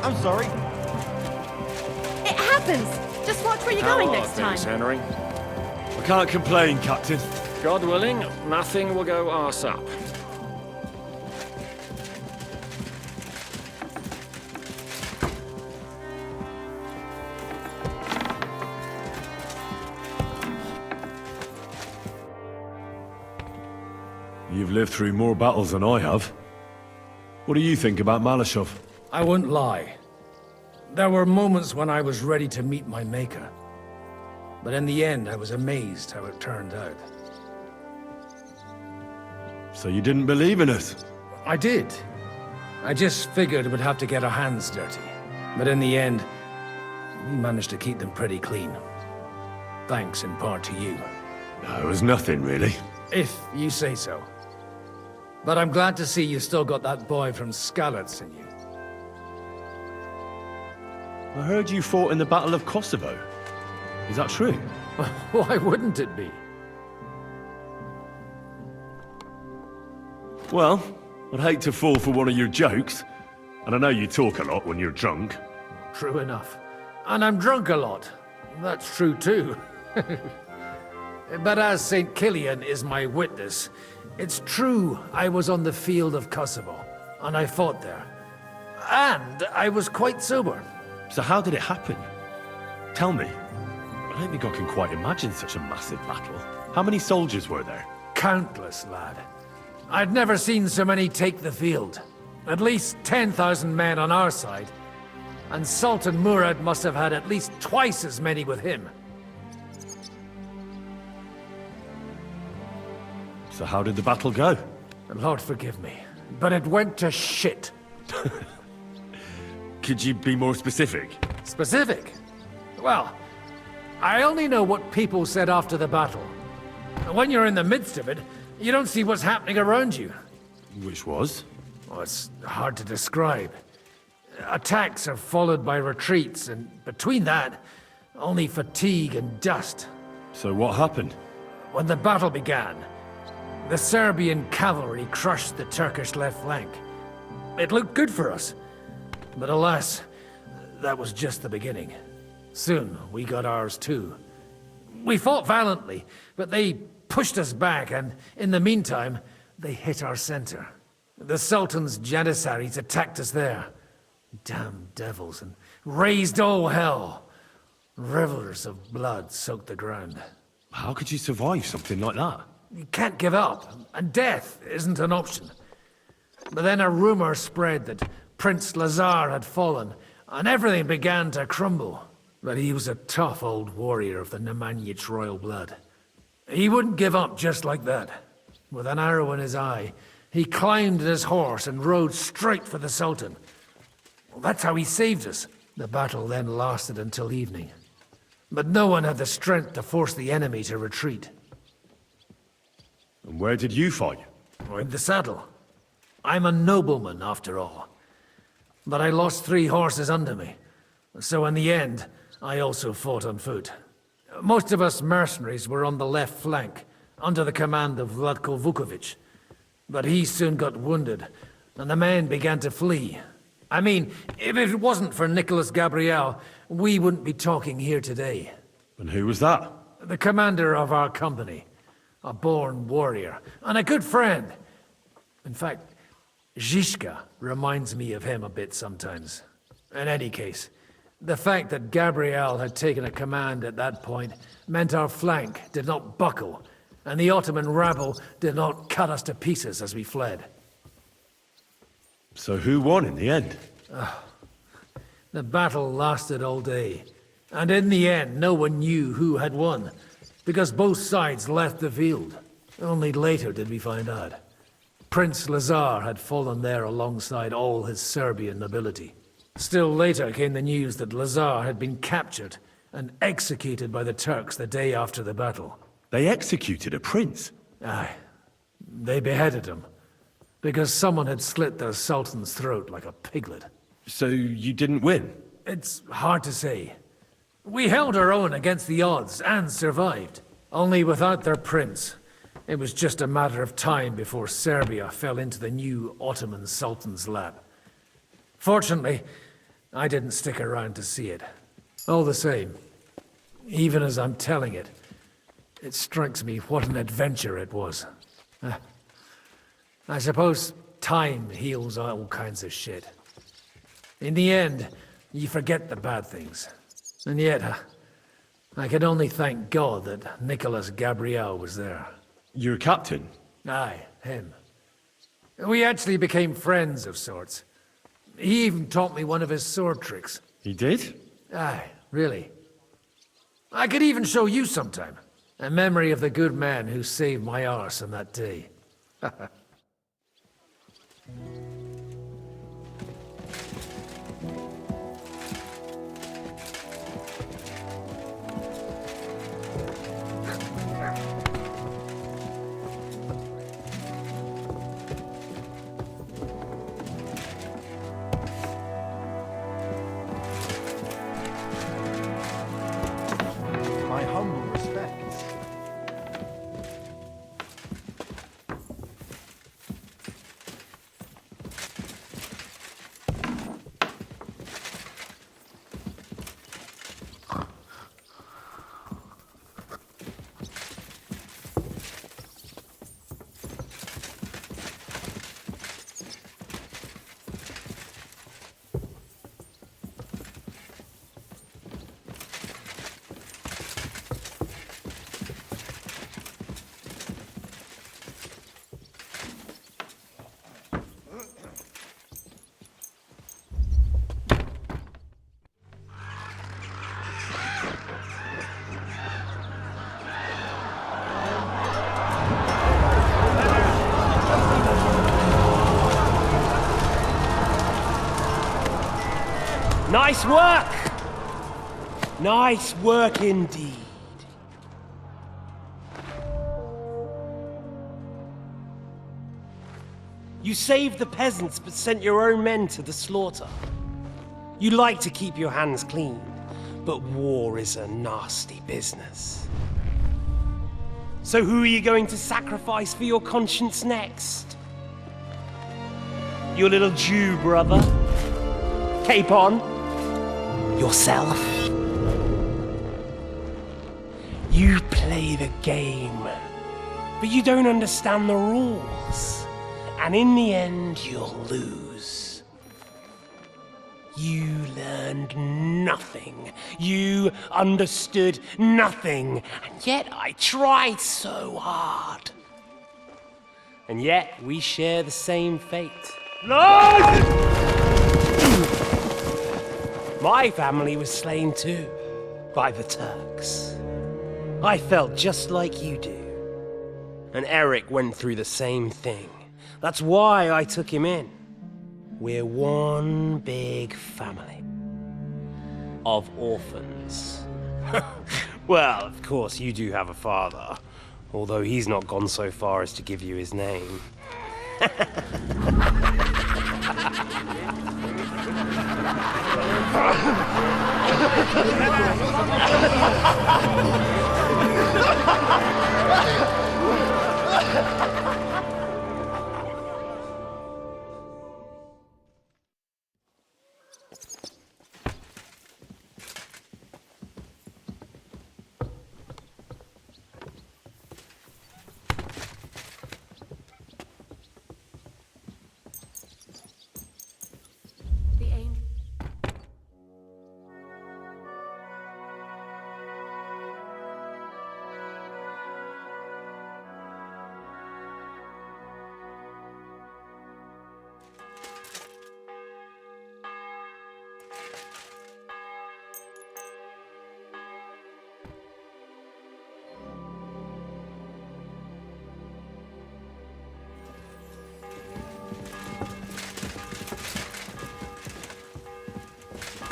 I'm sorry. It happens. Just watch where you're going next time. Henry? I can't complain, Captain. God willing, nothing will go arse up. You've lived through more battles than I have. What do you think about Malashov? I wouldn't lie. There were moments when I was ready to meet my maker. But in the end, I was amazed how it turned out. So you didn't believe in us? I did. I just figured we'd have to get our hands dirty. But in the end, we managed to keep them pretty clean. Thanks in part to you. No, it was nothing, really. If you say so. But I'm glad to see you still got that boy from Skalitz in you. I heard you fought in the Battle of Kosovo. Is that true? Why wouldn't it be? Well, I'd hate to fall for one of your jokes. And I know you talk a lot when you're drunk. True enough. And I'm drunk a lot. That's true too. But as St. Killian is my witness, it's true I was on the field of Kosovo, and I fought there. And I was quite sober. So how did it happen? Tell me. I don't think I can quite imagine such a massive battle. How many soldiers were there? Countless, lad. I'd never seen so many take the field. At least 10,000 men on our side. And Sultan Murad must have had at least twice as many with him. So how did the battle go? Lord forgive me, but it went to shit. Could you be more specific? Specific? Well, I only know what people said after the battle. When you're in the midst of it, you don't see what's happening around you. Which was? Well, it's hard to describe. Attacks are followed by retreats, and between that, only fatigue and dust. So what happened? When the battle began, the Serbian cavalry crushed the Turkish left flank. It looked good for us. But alas, that was just the beginning. Soon, we got ours too. We fought valiantly, but they pushed us back, and in the meantime, they hit our center. The Sultan's Janissaries attacked us there. Damn devils, and raised all hell. Rivers of blood soaked the ground. How could you survive something like that? You can't give up, and death isn't an option. But then a rumor spread that Prince Lazar had fallen, and everything began to crumble. But he was a tough old warrior of the Nemanjic royal blood. He wouldn't give up just like that. With an arrow in his eye, he climbed his horse and rode straight for the Sultan. Well, that's how he saved us. The battle then lasted until evening. But no one had the strength to force the enemy to retreat. And where did you fight? In the saddle. I'm a nobleman, after all. But I lost 3 horses under me. So in the end, I also fought on foot. Most of us mercenaries were on the left flank, under the command of Vlatko Vukovic. But he soon got wounded, and the men began to flee. I mean, if it wasn't for Nicholas Gabriel, we wouldn't be talking here today. And who was that? The commander of our company. A born warrior, and a good friend. In fact, Zizka reminds me of him a bit sometimes. In any case, the fact that Gabriel had taken a command at that point meant our flank did not buckle, and the Ottoman rabble did not cut us to pieces as we fled. So who won in the end? The battle lasted all day, and in the end no one knew who had won, because both sides left the field. Only later did we find out. Prince Lazar had fallen there alongside all his Serbian nobility. Still later came the news that Lazar had been captured and executed by the Turks the day after the battle. They executed a prince? Aye. They beheaded him, because someone had slit their sultan's throat like a piglet. So you didn't win? It's hard to say. We held our own against the odds and survived. Only without their prince, it was just a matter of time before Serbia fell into the new Ottoman Sultan's lap. Fortunately, I didn't stick around to see it. All the same, even as I'm telling it, it strikes me what an adventure it was. I suppose time heals all kinds of shit. In the end, you forget the bad things. And yet, I can only thank God that Nicholas Gabriel was there. Your captain? Aye, him. We actually became friends of sorts. He even taught me one of his sword tricks. He did? Aye, really. I could even show you sometime. A memory of the good man who saved my arse on that day. My humble respects. Nice work! Nice work indeed. You saved the peasants but sent your own men to the slaughter. You like to keep your hands clean, but war is a nasty business. So who are you going to sacrifice for your conscience next? Your little Jew brother? Cape on? Yourself? You play the game, but you don't understand the rules. And in the end, you'll lose. You learned nothing. You understood nothing. And yet I tried so hard. And yet we share the same fate. My family was slain too, by the Turks. I felt just like you do. And Eric went through the same thing. That's why I took him in. We're one big family. Of orphans. Well, of course, you do have a father. Although he's not gone so far as to give you his name.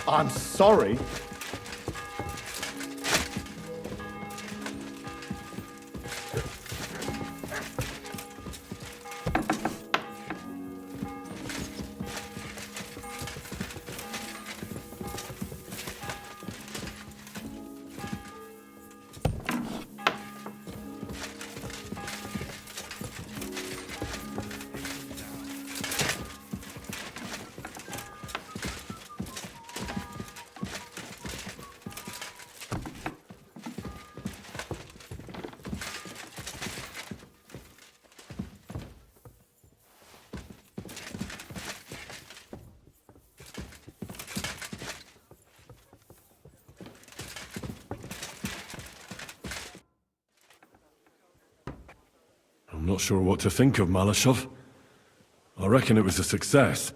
I'm sorry. I'm not sure what to think of Malashov. I reckon it was a success,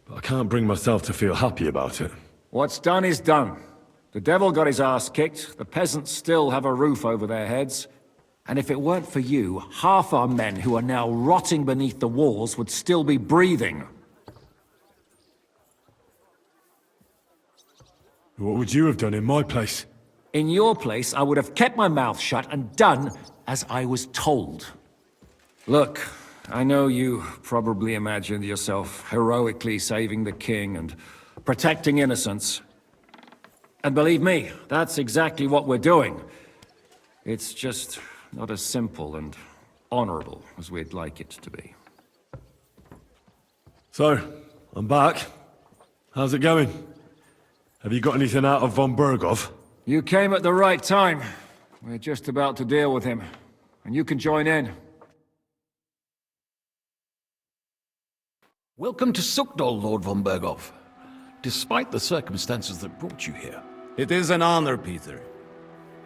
but I can't bring myself to feel happy about it. What's done is done. The devil got his ass kicked, the peasants still have a roof over their heads, and if it weren't for you, half our men who are now rotting beneath the walls would still be breathing. What would you have done in my place? In your place, I would have kept my mouth shut and done as I was told. Look, I know you probably imagined yourself heroically saving the king and protecting innocents. And believe me, that's exactly what we're doing. It's just not as simple and honorable as we'd like it to be. So, I'm back. How's it going? Have you got anything out of von Bergov? You came at the right time. We're just about to deal with him. And you can join in. Welcome to Sukdal, Lord von Bergov. Despite the circumstances that brought you here. It is an honor, Peter.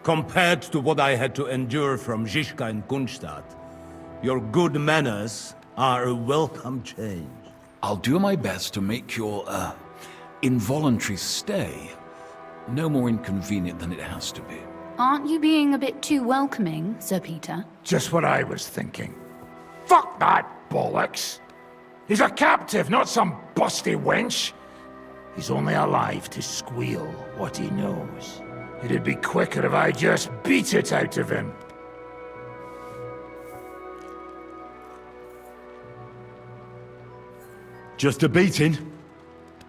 Compared to what I had to endure from Zizka and Kunstadt, your good manners are a welcome change. I'll do my best to make your, involuntary stay no more inconvenient than it has to be. Aren't you being a bit too welcoming, Sir Peter? Just what I was thinking. Fuck that bollocks! He's a captive, not some busty wench. He's only alive to squeal what he knows. It'd be quicker if I just beat it out of him. Just a beating?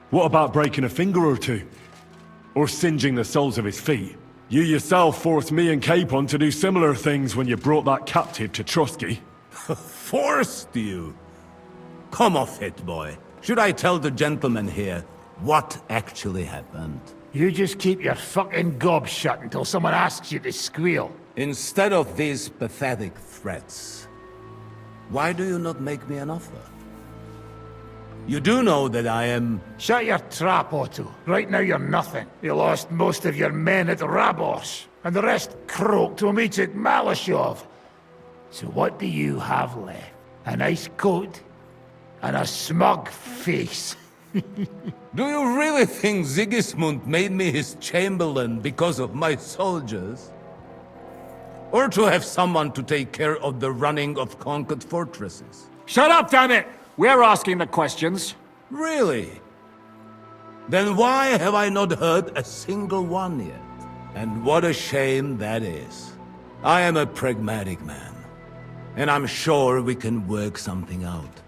What about breaking a finger or two? Or singeing the soles of his feet? You yourself forced me and Capon to do similar things when you brought that captive to Trotsky. Forced you? Come off it, boy. Should I tell the gentleman here what actually happened? You just keep your fucking gob shut until someone asks you to squeal. Instead of these pathetic threats, why do you not make me an offer? You do know that I am... Shut your trap, Otto. Right now you're nothing. You lost most of your men at Rabos, and the rest croaked when we took Malashov. So what do you have left? A nice coat? And a smug face? Do you really think Sigismund made me his chamberlain because of my soldiers? Or to have someone to take care of the running of conquered fortresses? Shut up, damn it! We're asking the questions. Really? Then why have I not heard a single one yet? And what a shame that is. I am a pragmatic man, and I'm sure we can work something out.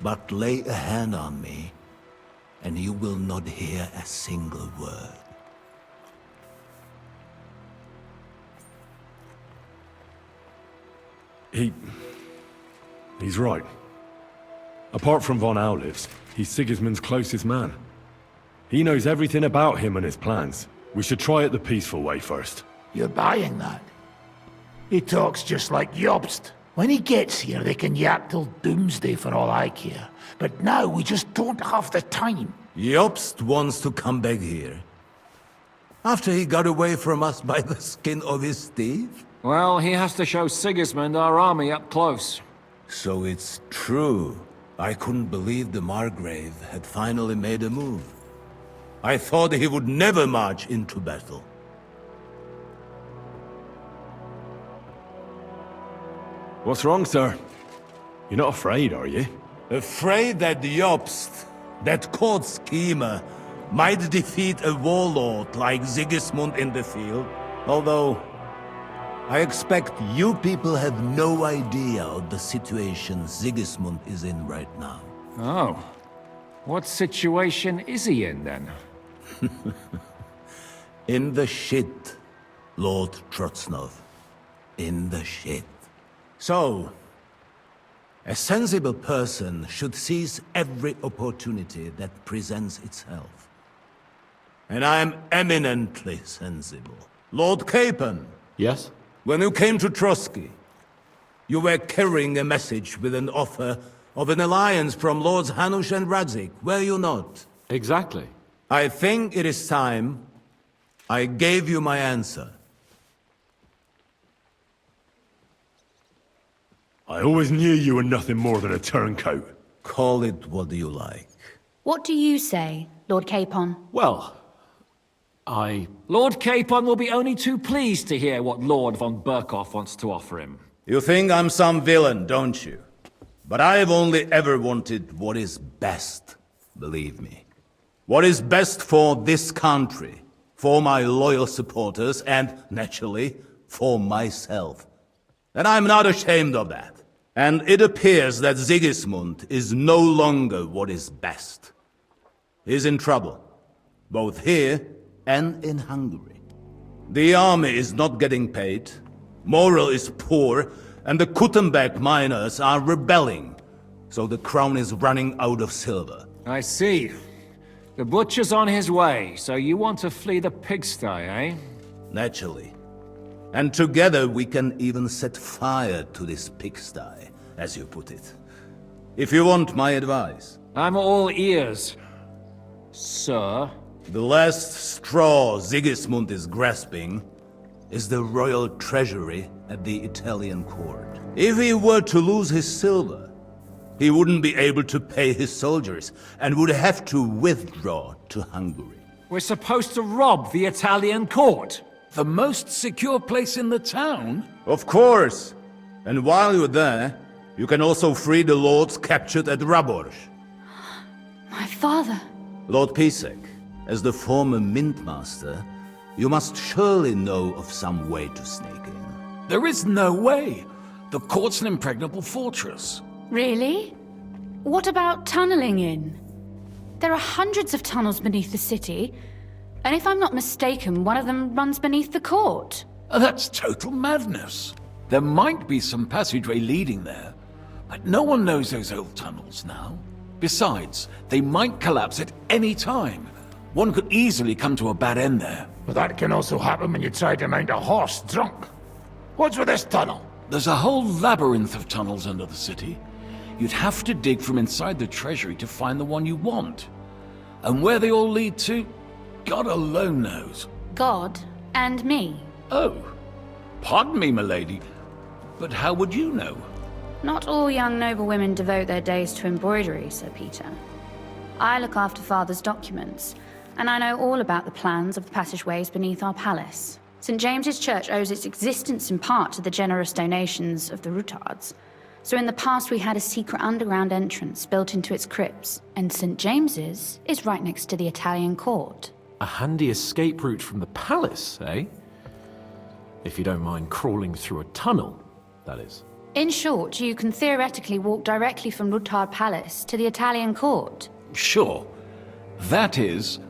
But lay a hand on me, and you will not hear a single word. He's right. Apart from von Aulifs, he's Sigismund's closest man. He knows everything about him and his plans. We should try it the peaceful way first. You're buying that? He talks just like Jobst. When he gets here, they can yap till doomsday for all I care. But now we just don't have the time. Jobst wants to come back here. After he got away from us by the skin of his teeth? Well, he has to show Sigismund our army up close. So it's true. I couldn't believe the Margrave had finally made a move. I thought he would never march into battle. What's wrong, sir? You're not afraid, are you? Afraid that Jobst, that court schemer, might defeat a warlord like Sigismund in the field. Although, I expect you people have no idea of the situation Sigismund is in right now. Oh. What situation is he in, then? In the shit, Lord Trotznov. In the shit. So, a sensible person should seize every opportunity that presents itself. And I am eminently sensible. Lord Capon. Yes? When you came to Trotsky, you were carrying a message with an offer of an alliance from Lords Hanush and Radzik, were you not? Exactly. I think it is time I gave you my answer. I always knew you were nothing more than a turncoat. Call it what you like. What do you say, Lord Capon? Well, Lord Capon will be only too pleased to hear what Lord von Berkoff wants to offer him. You think I'm some villain, don't you? But I've only ever wanted what is best, believe me. What is best for this country, for my loyal supporters, and, naturally, for myself. And I'm not ashamed of that. And it appears that Sigismund is no longer what is best. He's in trouble, both here and in Hungary. The army is not getting paid, morale is poor, and the Kuttenberg miners are rebelling, so the crown is running out of silver. I see. The butcher's on his way, so you want to flee the pigsty, eh? Naturally. And together we can even set fire to this pigsty, as you put it. If you want my advice. I'm all ears, sir. The last straw Sigismund is grasping is the royal treasury at the Italian court. If he were to lose his silver, he wouldn't be able to pay his soldiers and would have to withdraw to Hungary. We're supposed to rob the Italian court. The most secure place in the town? Of course. And while you're there, you can also free the lords captured at Raborz. My father. Lord Pisek, as the former mint master, you must surely know of some way to sneak in. There is no way. The court's an impregnable fortress. Really? What about tunneling in? There are hundreds of tunnels beneath the city, and if I'm not mistaken, one of them runs beneath the court. That's total madness. There might be some passageway leading there, but no one knows those old tunnels now. Besides, they might collapse at any time. One could easily come to a bad end there. But that can also happen when you try to mount a horse drunk. What's with this tunnel? There's a whole labyrinth of tunnels under the city. You'd have to dig from inside the treasury to find the one you want. And where they all lead to, God alone knows. God and me. Oh, pardon me, milady, but how would you know? Not all young noble women devote their days to embroidery, Sir Peter. I look after Father's documents, and I know all about the plans of the passageways beneath our palace. St. James's Church owes its existence in part to the generous donations of the Rutards. So in the past we had a secret underground entrance built into its crypts, and St. James's is right next to the Italian court. A handy escape route from the palace, eh? If you don't mind crawling through a tunnel, that is. In short, you can theoretically walk directly from Rutard Palace to the Italian court. Sure. That is,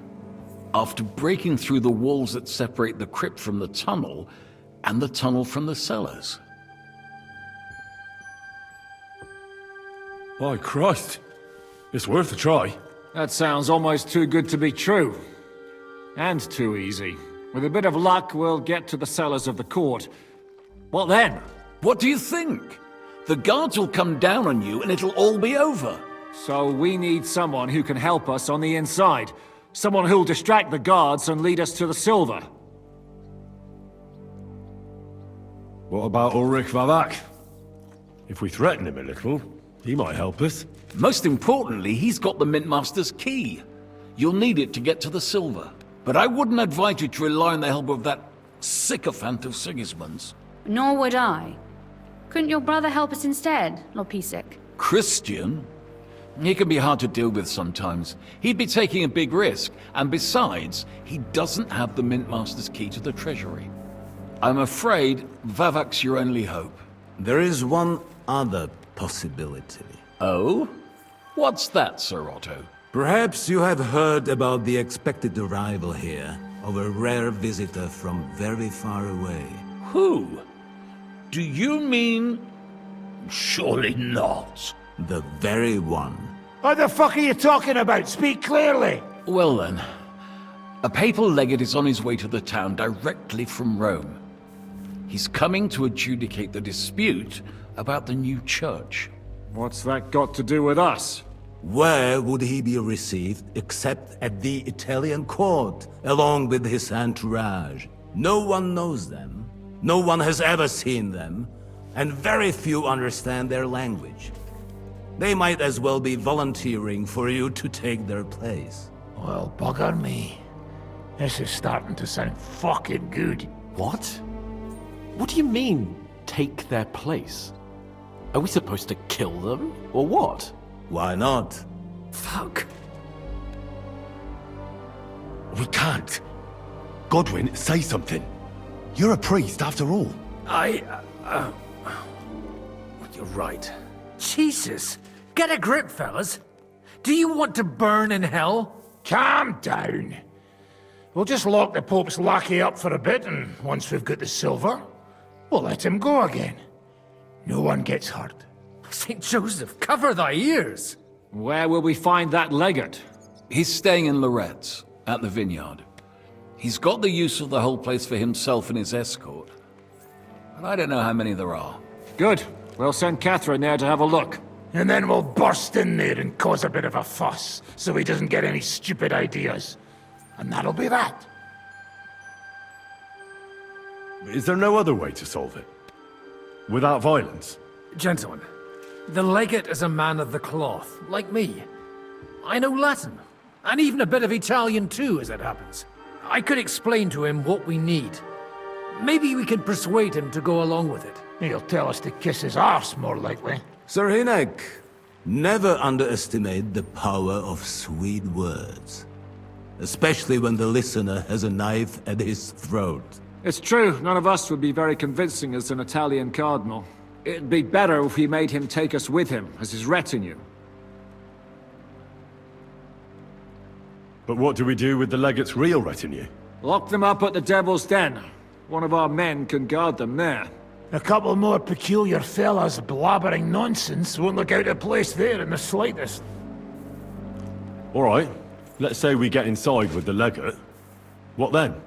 after breaking through the walls that separate the crypt from the tunnel, and the tunnel from the cellars. By Christ. It's worth a try. That sounds almost too good to be true. And too easy. With a bit of luck, we'll get to the cellars of the court. What then? What do you think? The guards will come down on you and it'll all be over. So we need someone who can help us on the inside. Someone who'll distract the guards and lead us to the silver. What about Ulrich Vavak? If we threaten him a little, he might help us. Most importantly, he's got the Mint Master's key. You'll need it to get to the silver. But I wouldn't advise you to rely on the help of that sycophant of Sigismund's. Nor would I. Couldn't your brother help us instead, Lord Pisek? Christian? He can be hard to deal with sometimes. He'd be taking a big risk, and besides, he doesn't have the Mint Master's key to the treasury. I'm afraid Vavak's your only hope. There is one other possibility. Oh? What's that, Sir Otto? Perhaps you have heard about the expected arrival here of a rare visitor from very far away. Who? Do you mean... Surely not. The very one. What the fuck are you talking about? Speak clearly! Well then, a papal legate is on his way to the town directly from Rome. He's coming to adjudicate the dispute about the new church. What's that got to do with us? Where would he be received except at the Italian court, along with his entourage? No one knows them. No one has ever seen them. and very few understand their language. They might as well be volunteering for you to take their place. Well, bugger me. This is starting to sound fucking good. What? What do you mean, take their place? Are we supposed to kill them, or what? Why not? Fuck. We can't. Godwin, say something. You're a priest, after all. You're right. Jesus! Get a grip, fellas. Do you want to burn in hell? Calm down. We'll just lock the Pope's lackey up for a bit, and once we've got the silver, we'll let him go again. No one gets hurt. St. Joseph, cover thy ears! Where will we find that legate? He's staying in Loretz, at the vineyard. He's got the use of the whole place for himself and his escort. But I don't know how many there are. Good. We'll send Catherine there to have a look. And then we'll burst in there and cause a bit of a fuss, so he doesn't get any stupid ideas. And that'll be that. Is there no other way to solve it? Without violence? Gentlemen, the legate is a man of the cloth, like me. I know Latin, and even a bit of Italian too, as it happens. I could explain to him what we need. Maybe we can persuade him to go along with it. He'll tell us to kiss his arse, more likely. Sir Hinek, never underestimate the power of sweet words. Especially when the listener has a knife at his throat. It's true, none of us would be very convincing as an Italian cardinal. It'd be better if we made him take us with him, as his retinue. But what do we do with the legate's real retinue? Lock them up at the Devil's Den. One of our men can guard them there. A couple more peculiar fellas blabbering nonsense won't look out of place there in the slightest. All right. Let's say we get inside with the legate. What then?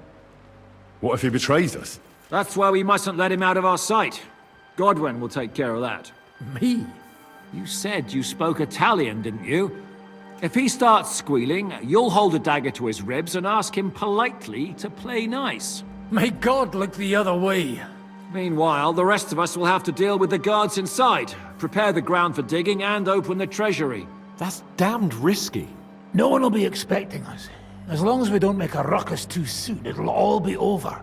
What if he betrays us? That's why we mustn't let him out of our sight. Godwin will take care of that. Me? You said you spoke Italian, didn't you? If he starts squealing, you'll hold a dagger to his ribs and ask him politely to play nice. May God look the other way. Meanwhile, the rest of us will have to deal with the guards inside, prepare the ground for digging, and open the treasury. That's damned risky. No one will be expecting us. As long as we don't make a ruckus too soon, it'll all be over.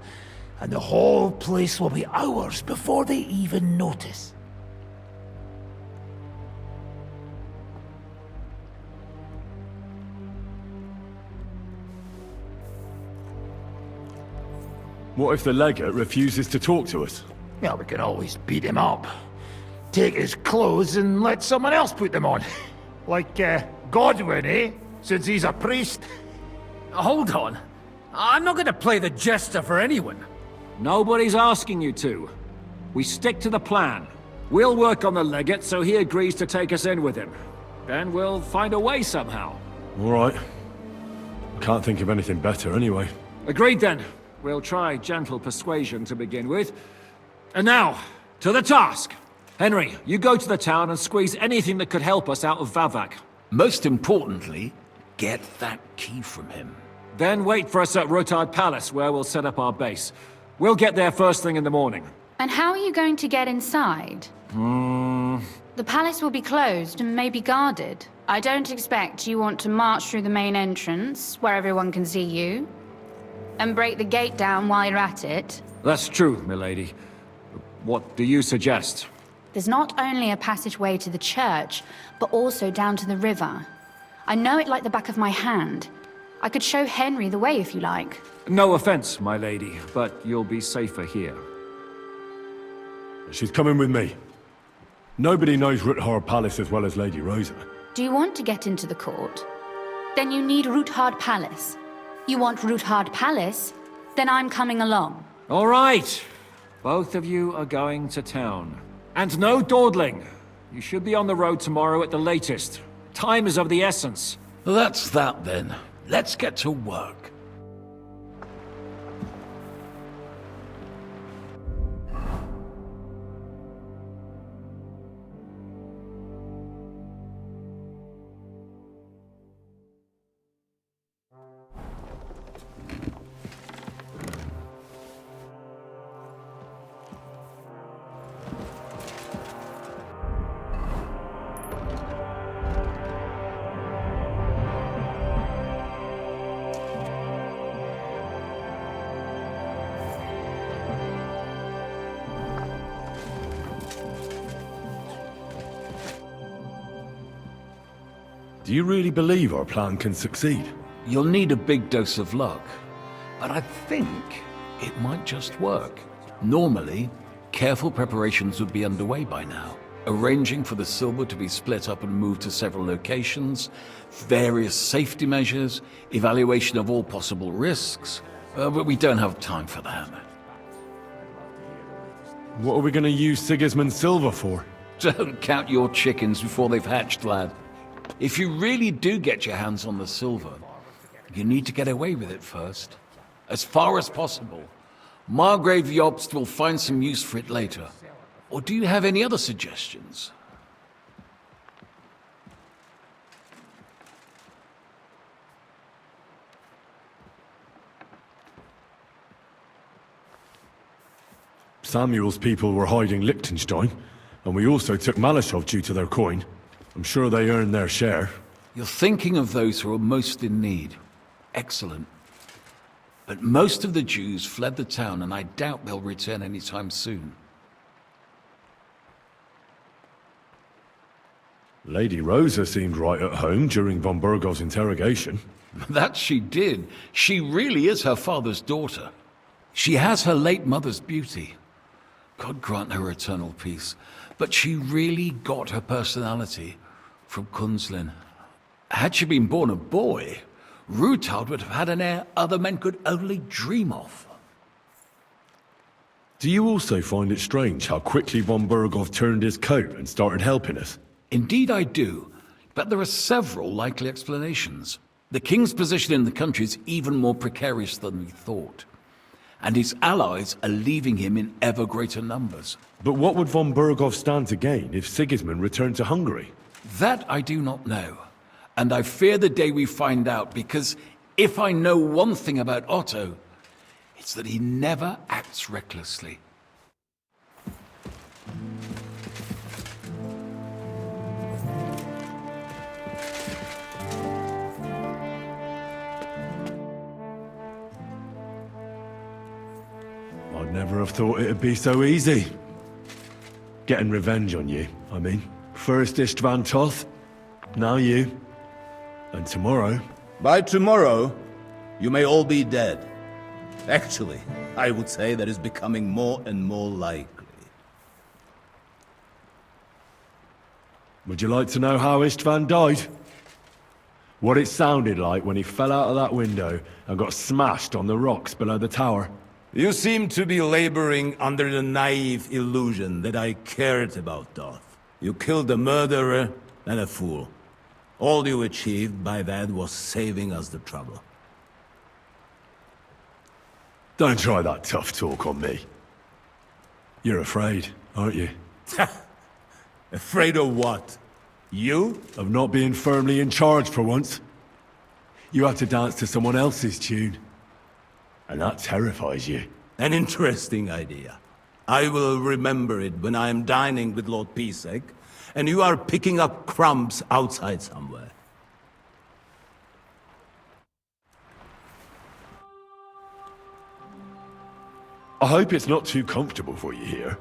And the whole place will be ours before they even notice. What if the legate refuses to talk to us? Well, we can always beat him up. Take his clothes and let someone else put them on. Like, Godwin, eh? Since he's a priest. Hold on. I'm not gonna play the jester for anyone. Nobody's asking you to. We stick to the plan. We'll work on the legate so he agrees to take us in with him. Then we'll find a way somehow. All right. I can't think of anything better anyway. Agreed then. We'll try gentle persuasion to begin with. And now, to the task! Henry, you go to the town and squeeze anything that could help us out of Vavak. Most importantly, get that key from him. Then wait for us at Rotard Palace, where we'll set up our base. We'll get there first thing in the morning. And how are you going to get inside? The palace will be closed and maybe guarded. I don't expect you want to march through the main entrance, where everyone can see you, and break the gate down while you're at it. That's true, milady. What do you suggest? There's not only a passageway to the church, but also down to the river. I know it like the back of my hand. I could show Henry the way if you like. No offense, my lady, but you'll be safer here. She's coming with me. Nobody knows Ruthard Palace as well as Lady Rosa. Do you want to get into the court? Then you need Ruthard Palace. You want Ruthard Palace? Then I'm coming along. All right. Both of you are going to town. And no dawdling. You should be on the road tomorrow at the latest. Time is of the essence. That's that then. Let's get to work. Do you really believe our plan can succeed? You'll need a big dose of luck, but I think it might just work. Normally, careful preparations would be underway by now, arranging for the silver to be split up and moved to several locations, various safety measures, evaluation of all possible risks, but we don't have time for that. What are we going to use Sigismund's silver for? Don't count your chickens before they've hatched, lad. If you really do get your hands on the silver, you need to get away with it first. As far as possible. Margrave Jobst will find some use for it later. Or do you have any other suggestions? Samuel's people were hiding Liechtenstein, and we also took Malashov due to their coin. I'm sure they earned their share. You're thinking of those who are most in need. Excellent. But most of the Jews fled the town, and I doubt they'll return anytime soon. Lady Rosa seemed right at home during von Burgov's interrogation. That she did. She really is her father's daughter. She has her late mother's beauty. God grant her eternal peace. But she really got her personality from Kunzlin. Had she been born a boy, Rutald would have had an heir other men could only dream of. Do you also find it strange how quickly von Burgov turned his coat and started helping us? Indeed I do, but there are several likely explanations. The king's position in the country is even more precarious than we thought, and his allies are leaving him in ever greater numbers. But what would von Burgov stand to gain if Sigismund returned to Hungary? That I do not know, and I fear the day we find out, because if I know one thing about Otto, it's that he never acts recklessly. I'd never have thought it'd be so easy. Getting revenge on you, I mean. First Istvan Toth, now you. And tomorrow... By tomorrow, you may all be dead. Actually, I would say that is becoming more and more likely. Would you like to know how Istvan died? What it sounded like when he fell out of that window and got smashed on the rocks below the tower? You seem to be laboring under the naive illusion that I cared about Toth. You killed a murderer and a fool. All you achieved by that was saving us the trouble. Don't try that tough talk on me. You're afraid, aren't you? Afraid of what? You? Of not being firmly in charge for once. You have to dance to someone else's tune. And that terrifies you. An interesting idea. I will remember it when I am dining with Lord Pisek, and you are picking up crumbs outside somewhere. I hope it's not too comfortable for you here.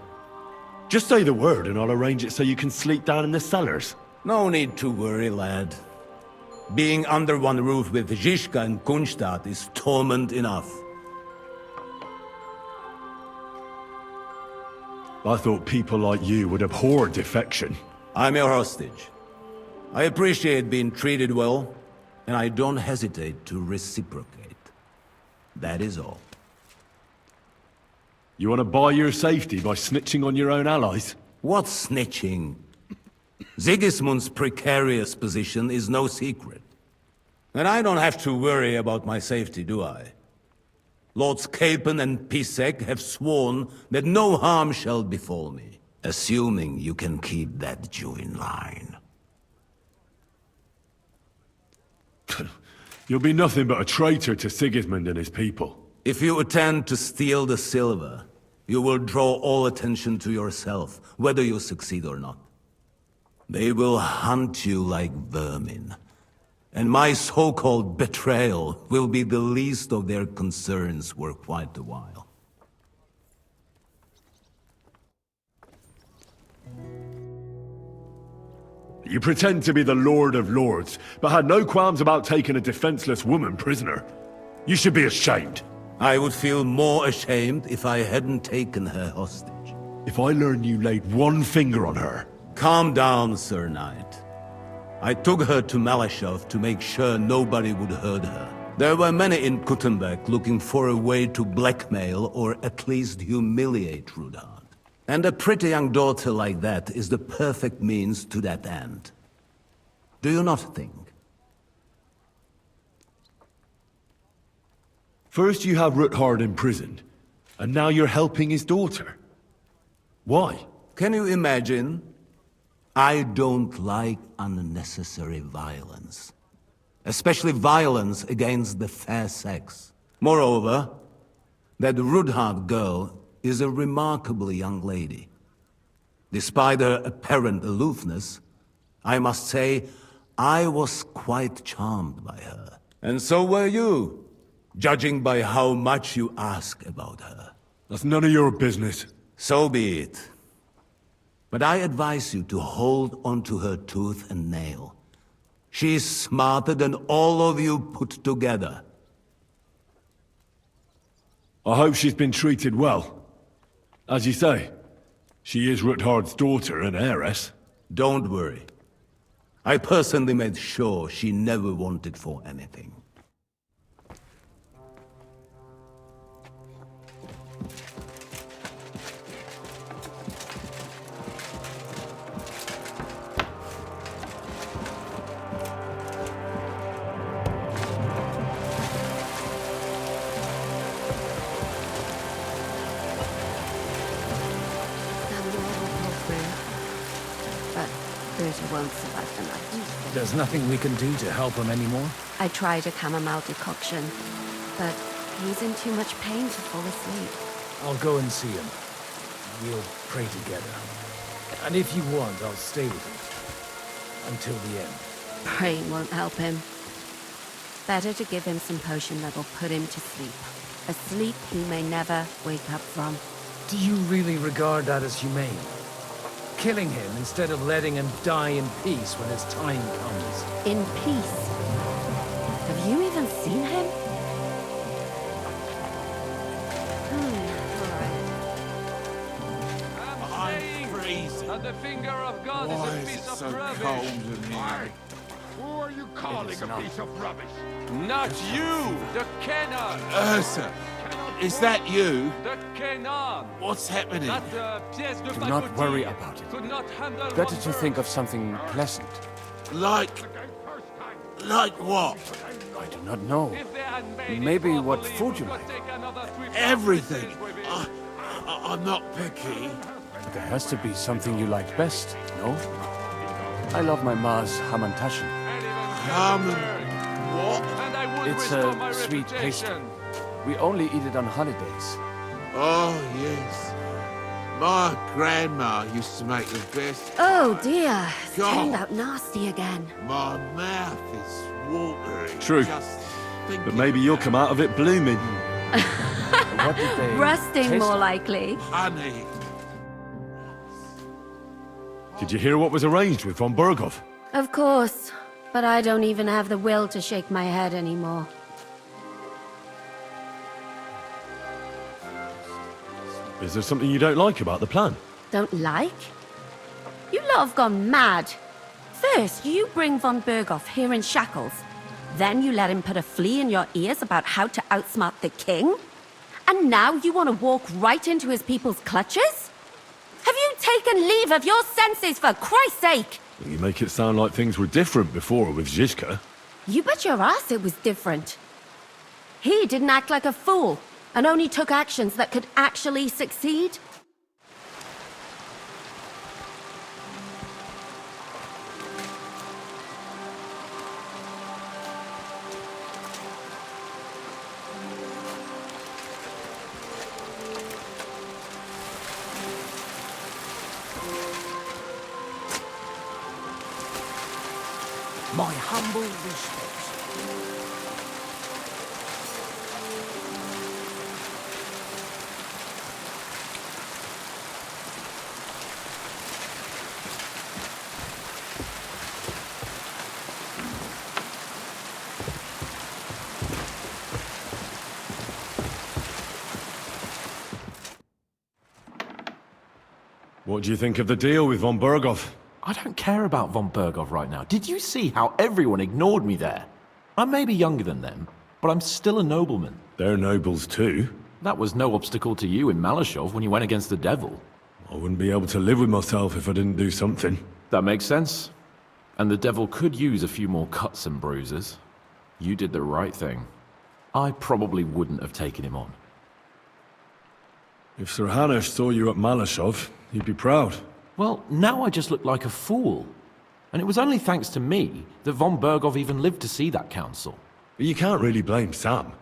Just say the word and I'll arrange it so you can sleep down in the cellars. No need to worry, lad. Being under one roof with Zizka and Kunstadt is torment enough. I thought people like you would abhor defection. I'm your hostage. I appreciate being treated well, and I don't hesitate to reciprocate. That is all. You want to buy your safety by snitching on your own allies? What snitching? Sigismund's precarious position is no secret. And I don't have to worry about my safety, do I? Lords Capen and Pisek have sworn that no harm shall befall me, assuming you can keep that Jew in line. You'll be nothing but a traitor to Sigismund and his people. If you attempt to steal the silver, you will draw all attention to yourself, whether you succeed or not. They will hunt you like vermin. And my so-called betrayal will be the least of their concerns for quite a while. You pretend to be the Lord of Lords, but had no qualms about taking a defenseless woman prisoner. You should be ashamed. I would feel more ashamed if I hadn't taken her hostage. If I learn you laid one finger on her... Calm down, Sir Knight. I took her to Malashov to make sure nobody would hurt her. There were many in Kuttenberg looking for a way to blackmail or at least humiliate Rudhard. And a pretty young daughter like that is the perfect means to that end. Do you not think? First you have Rudhard imprisoned, and now you're helping his daughter. Why? Can you imagine? I don't like unnecessary violence. Especially violence against the fair sex. Moreover, that Rudhard girl is a remarkably young lady. Despite her apparent aloofness, I must say, I was quite charmed by her. And so were you, judging by how much you ask about her. That's none of your business. So be it. But I advise you to hold onto her tooth and nail. She's smarter than all of you put together. I hope she's been treated well. As you say, she is Rudhard's daughter and heiress. Don't worry. I personally made sure she never wanted for anything. Won't survive the night. There's nothing we can do to help him anymore? I tried a chamomile decoction, but he's in too much pain to fall asleep. I'll go and see him. We'll pray together. And if you want, I'll stay with him. Until the end. Praying won't help him. Better to give him some potion that'll put him to sleep. A sleep he may never wake up from. Do you really regard that as humane? Killing him instead of letting him die in peace when his time comes. In peace? Have you even seen him? I'm freezing. That the finger of God is a piece of rubbish. Cold in here? Who are you calling a piece of rubbish? Not you, the Canon. Ursa, is that you? The Canon. What's happening? Do not worry about it. Better to think of something pleasant. Like what? I do not know. Maybe what food you like. Everything. I'm not picky. There has to be something you like best, no? I love my ma's hamantaschen. What? It's a sweet pastry. We only eat it on holidays. Oh, yes. My grandma used to make the best. Oh dear, it's God. turned out nasty again. My mouth is watering. True. But maybe you'll come out of it blooming. What did they Rusting, taste more like? likely. Honey. Did you hear what was arranged with von Berghoff? Of course, but I don't even have the will to shake my head anymore. Is there something you don't like about the plan? Don't like? You lot have gone mad. First, you bring von Berghoff here in shackles. Then you let him put a flea in your ears about how to outsmart the king? And now you want to walk right into his people's clutches? Have you taken leave of your senses, for Christ's sake? You make it sound like things were different before with Zizka. You bet your ass it was different. He didn't act like a fool, and only took actions that could actually succeed. My humble respects. What do you think of the deal with von Berghoff? I don't care about von Berghoff right now. Did you see how everyone ignored me there? I may be younger than them, but I'm still a nobleman. They're nobles too. That was no obstacle to you in Malashov when you went against the devil. I wouldn't be able to live with myself if I didn't do something. That makes sense. And the devil could use a few more cuts and bruises. You did the right thing. I probably wouldn't have taken him on. If Sir Hanush saw you at Malashov, he'd be proud. Well, now I just look like a fool. And it was only thanks to me that von Berghoff even lived to see that council. But you can't really blame Sam.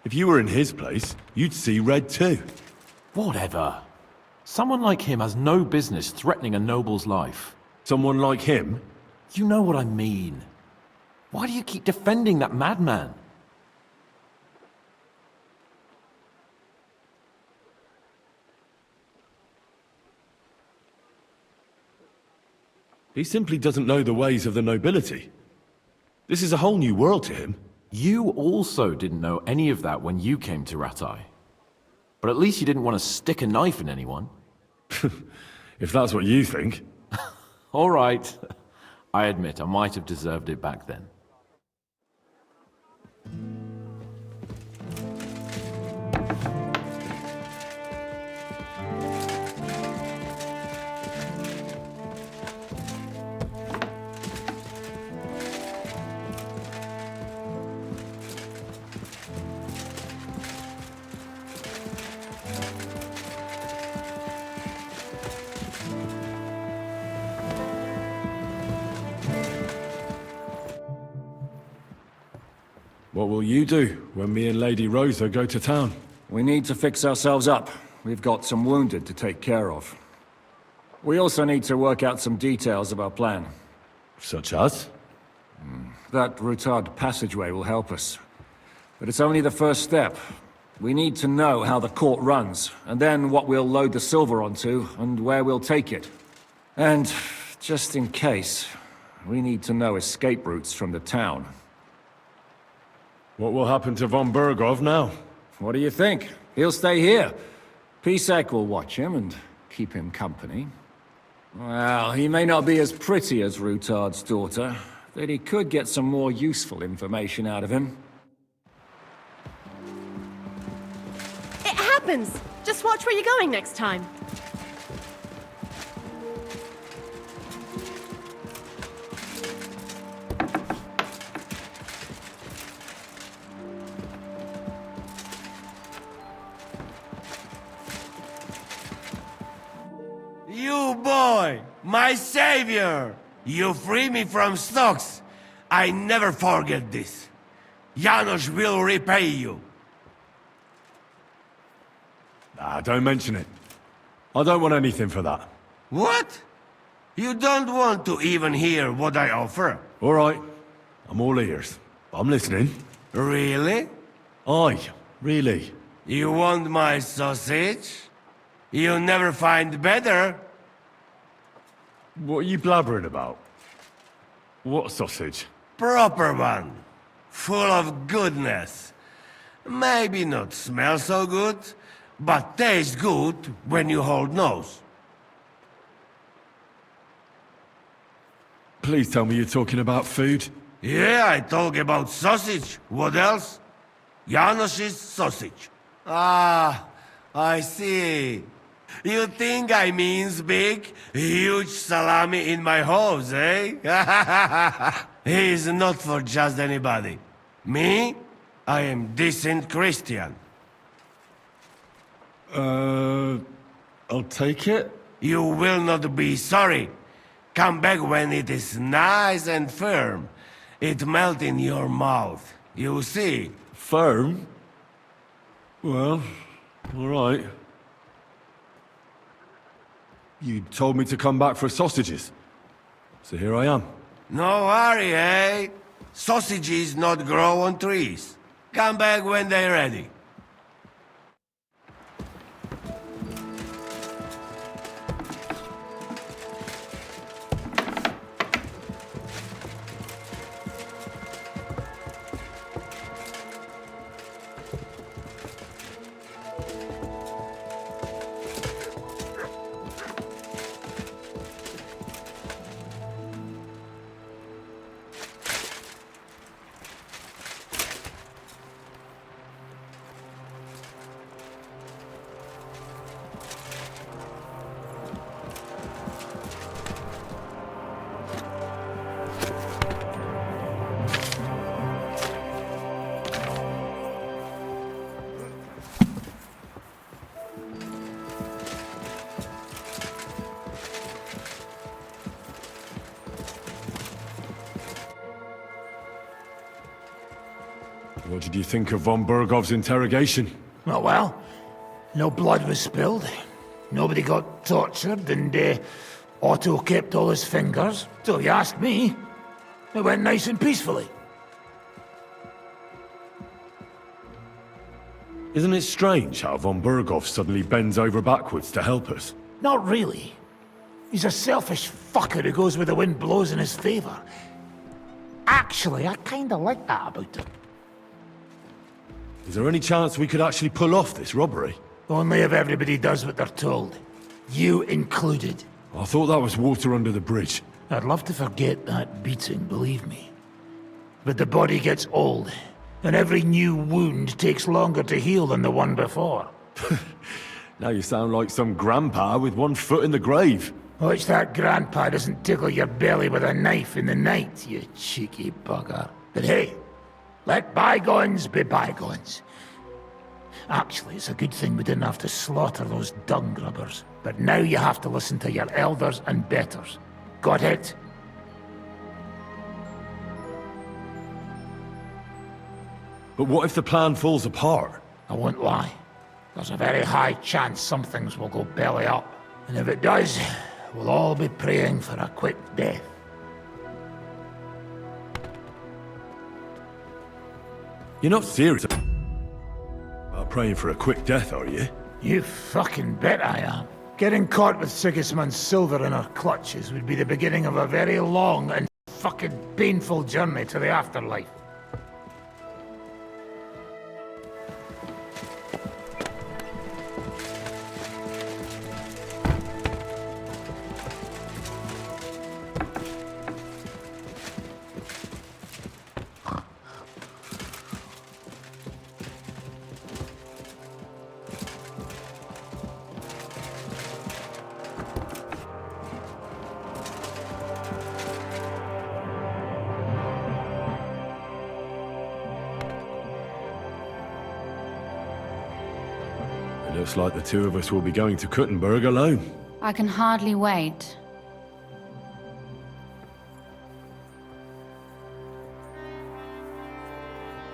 If you were in his place, you'd see red too. Whatever. Someone like him has no business threatening a noble's life. Someone like him? You know what I mean. Why do you keep defending that madman? He simply doesn't know the ways of the nobility. This is a whole new world to him. You also didn't know any of that when you came to Rattay. But at least you didn't want to stick a knife in anyone. If that's what you think. All right. I admit, I might have deserved it back then. What will you do when me and Lady Rosa go to town? We need to fix ourselves up. We've got some wounded to take care of. We also need to work out some details of our plan. Such as? That Rutard passageway will help us. But it's only the first step. We need to know how the court runs, and then what we'll load the silver onto, and where we'll take it. And, just in case, we need to know escape routes from the town. What will happen to von Berghoff now? What do you think? He'll stay here. Pisek will watch him and keep him company. Well, he may not be as pretty as Rutard's daughter, but he could get some more useful information out of him. It happens! Just watch where you're going next time. You boy, my savior! You free me from stocks. I never forget this. Janos will repay you. Nah, don't mention it. I don't want anything for that. What? You don't want to even hear what I offer? All right. I'm all ears. I'm listening. Really? Aye, really. You want my sausage? You'll never find better. What are you blabbering about? What sausage? Proper one. Full of goodness. Maybe not smell so good, but taste good when you hold nose. Please tell me you're talking about food. Yeah, I talk about sausage. What else? Janos's sausage. Ah, I see. You think I means big, huge salami in my hose, eh? He's not for just anybody. Me? I am decent Christian. I'll take it. You will not be sorry. Come back when it is nice and firm. It melt in your mouth. You see. Firm? Well, all right. You told me to come back for sausages. So here I am. No hurry, eh? Sausages not grow on trees. Come back when they're ready. What did you think of von Bergov's interrogation? Oh, well, no blood was spilled. Nobody got tortured, and Otto kept all his fingers. So if you ask me, it went nice and peacefully. Isn't it strange how von Bergov suddenly bends over backwards to help us? Not really. He's a selfish fucker who goes where the wind blows in his favor. Actually, I kinda like that about him. Is there any chance we could actually pull off this robbery? Only if everybody does what they're told. You included. I thought that was water under the bridge. I'd love to forget that beating, believe me. But the body gets old, and every new wound takes longer to heal than the one before. Now you sound like some grandpa with one foot in the grave. Watch that grandpa doesn't tickle your belly with a knife in the night, you cheeky bugger. But hey, let bygones be bygones. Actually, it's a good thing we didn't have to slaughter those dung grubbers. But now you have to listen to your elders and betters. Got it? But what if the plan falls apart? I won't lie. There's a very high chance some things will go belly up. And if it does, we'll all be praying for a quick death. You're not serious about praying for a quick death, are you? You fucking bet I am. Getting caught with Sigismund's silver in our clutches would be the beginning of a very long and fucking painful journey to the afterlife. Looks like the two of us will be going to Kuttenberg alone. I can hardly wait.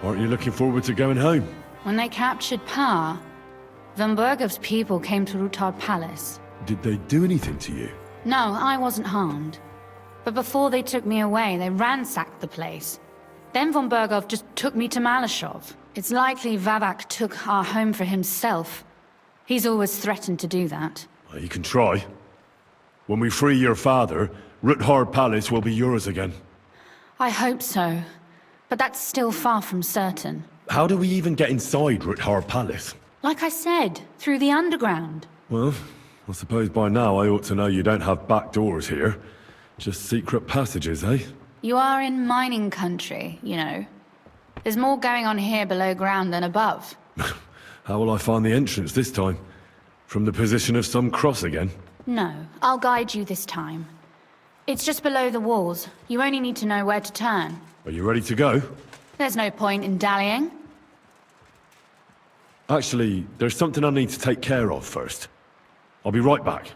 Aren't you looking forward to going home? When they captured Par, von Bergov's people came to Rutard Palace. Did they do anything to you? No, I wasn't harmed. But before they took me away, they ransacked the place. Then von Bergov just took me to Malashov. It's likely Vavak took our home for himself. He's always threatened to do that. Well, you can try. When we free your father, Ruthard Palace will be yours again. I hope so. But that's still far from certain. How do we even get inside Ruthard Palace? Like I said, through the underground. Well, I suppose by now I ought to know you don't have back doors here. Just secret passages, eh? You are in mining country, you know. There's more going on here below ground than above. How will I find the entrance this time? From the position of some cross again? No, I'll guide you this time. It's just below the walls. You only need to know where to turn. Are you ready to go? There's no point in dallying. Actually, there's something I need to take care of first. I'll be right back.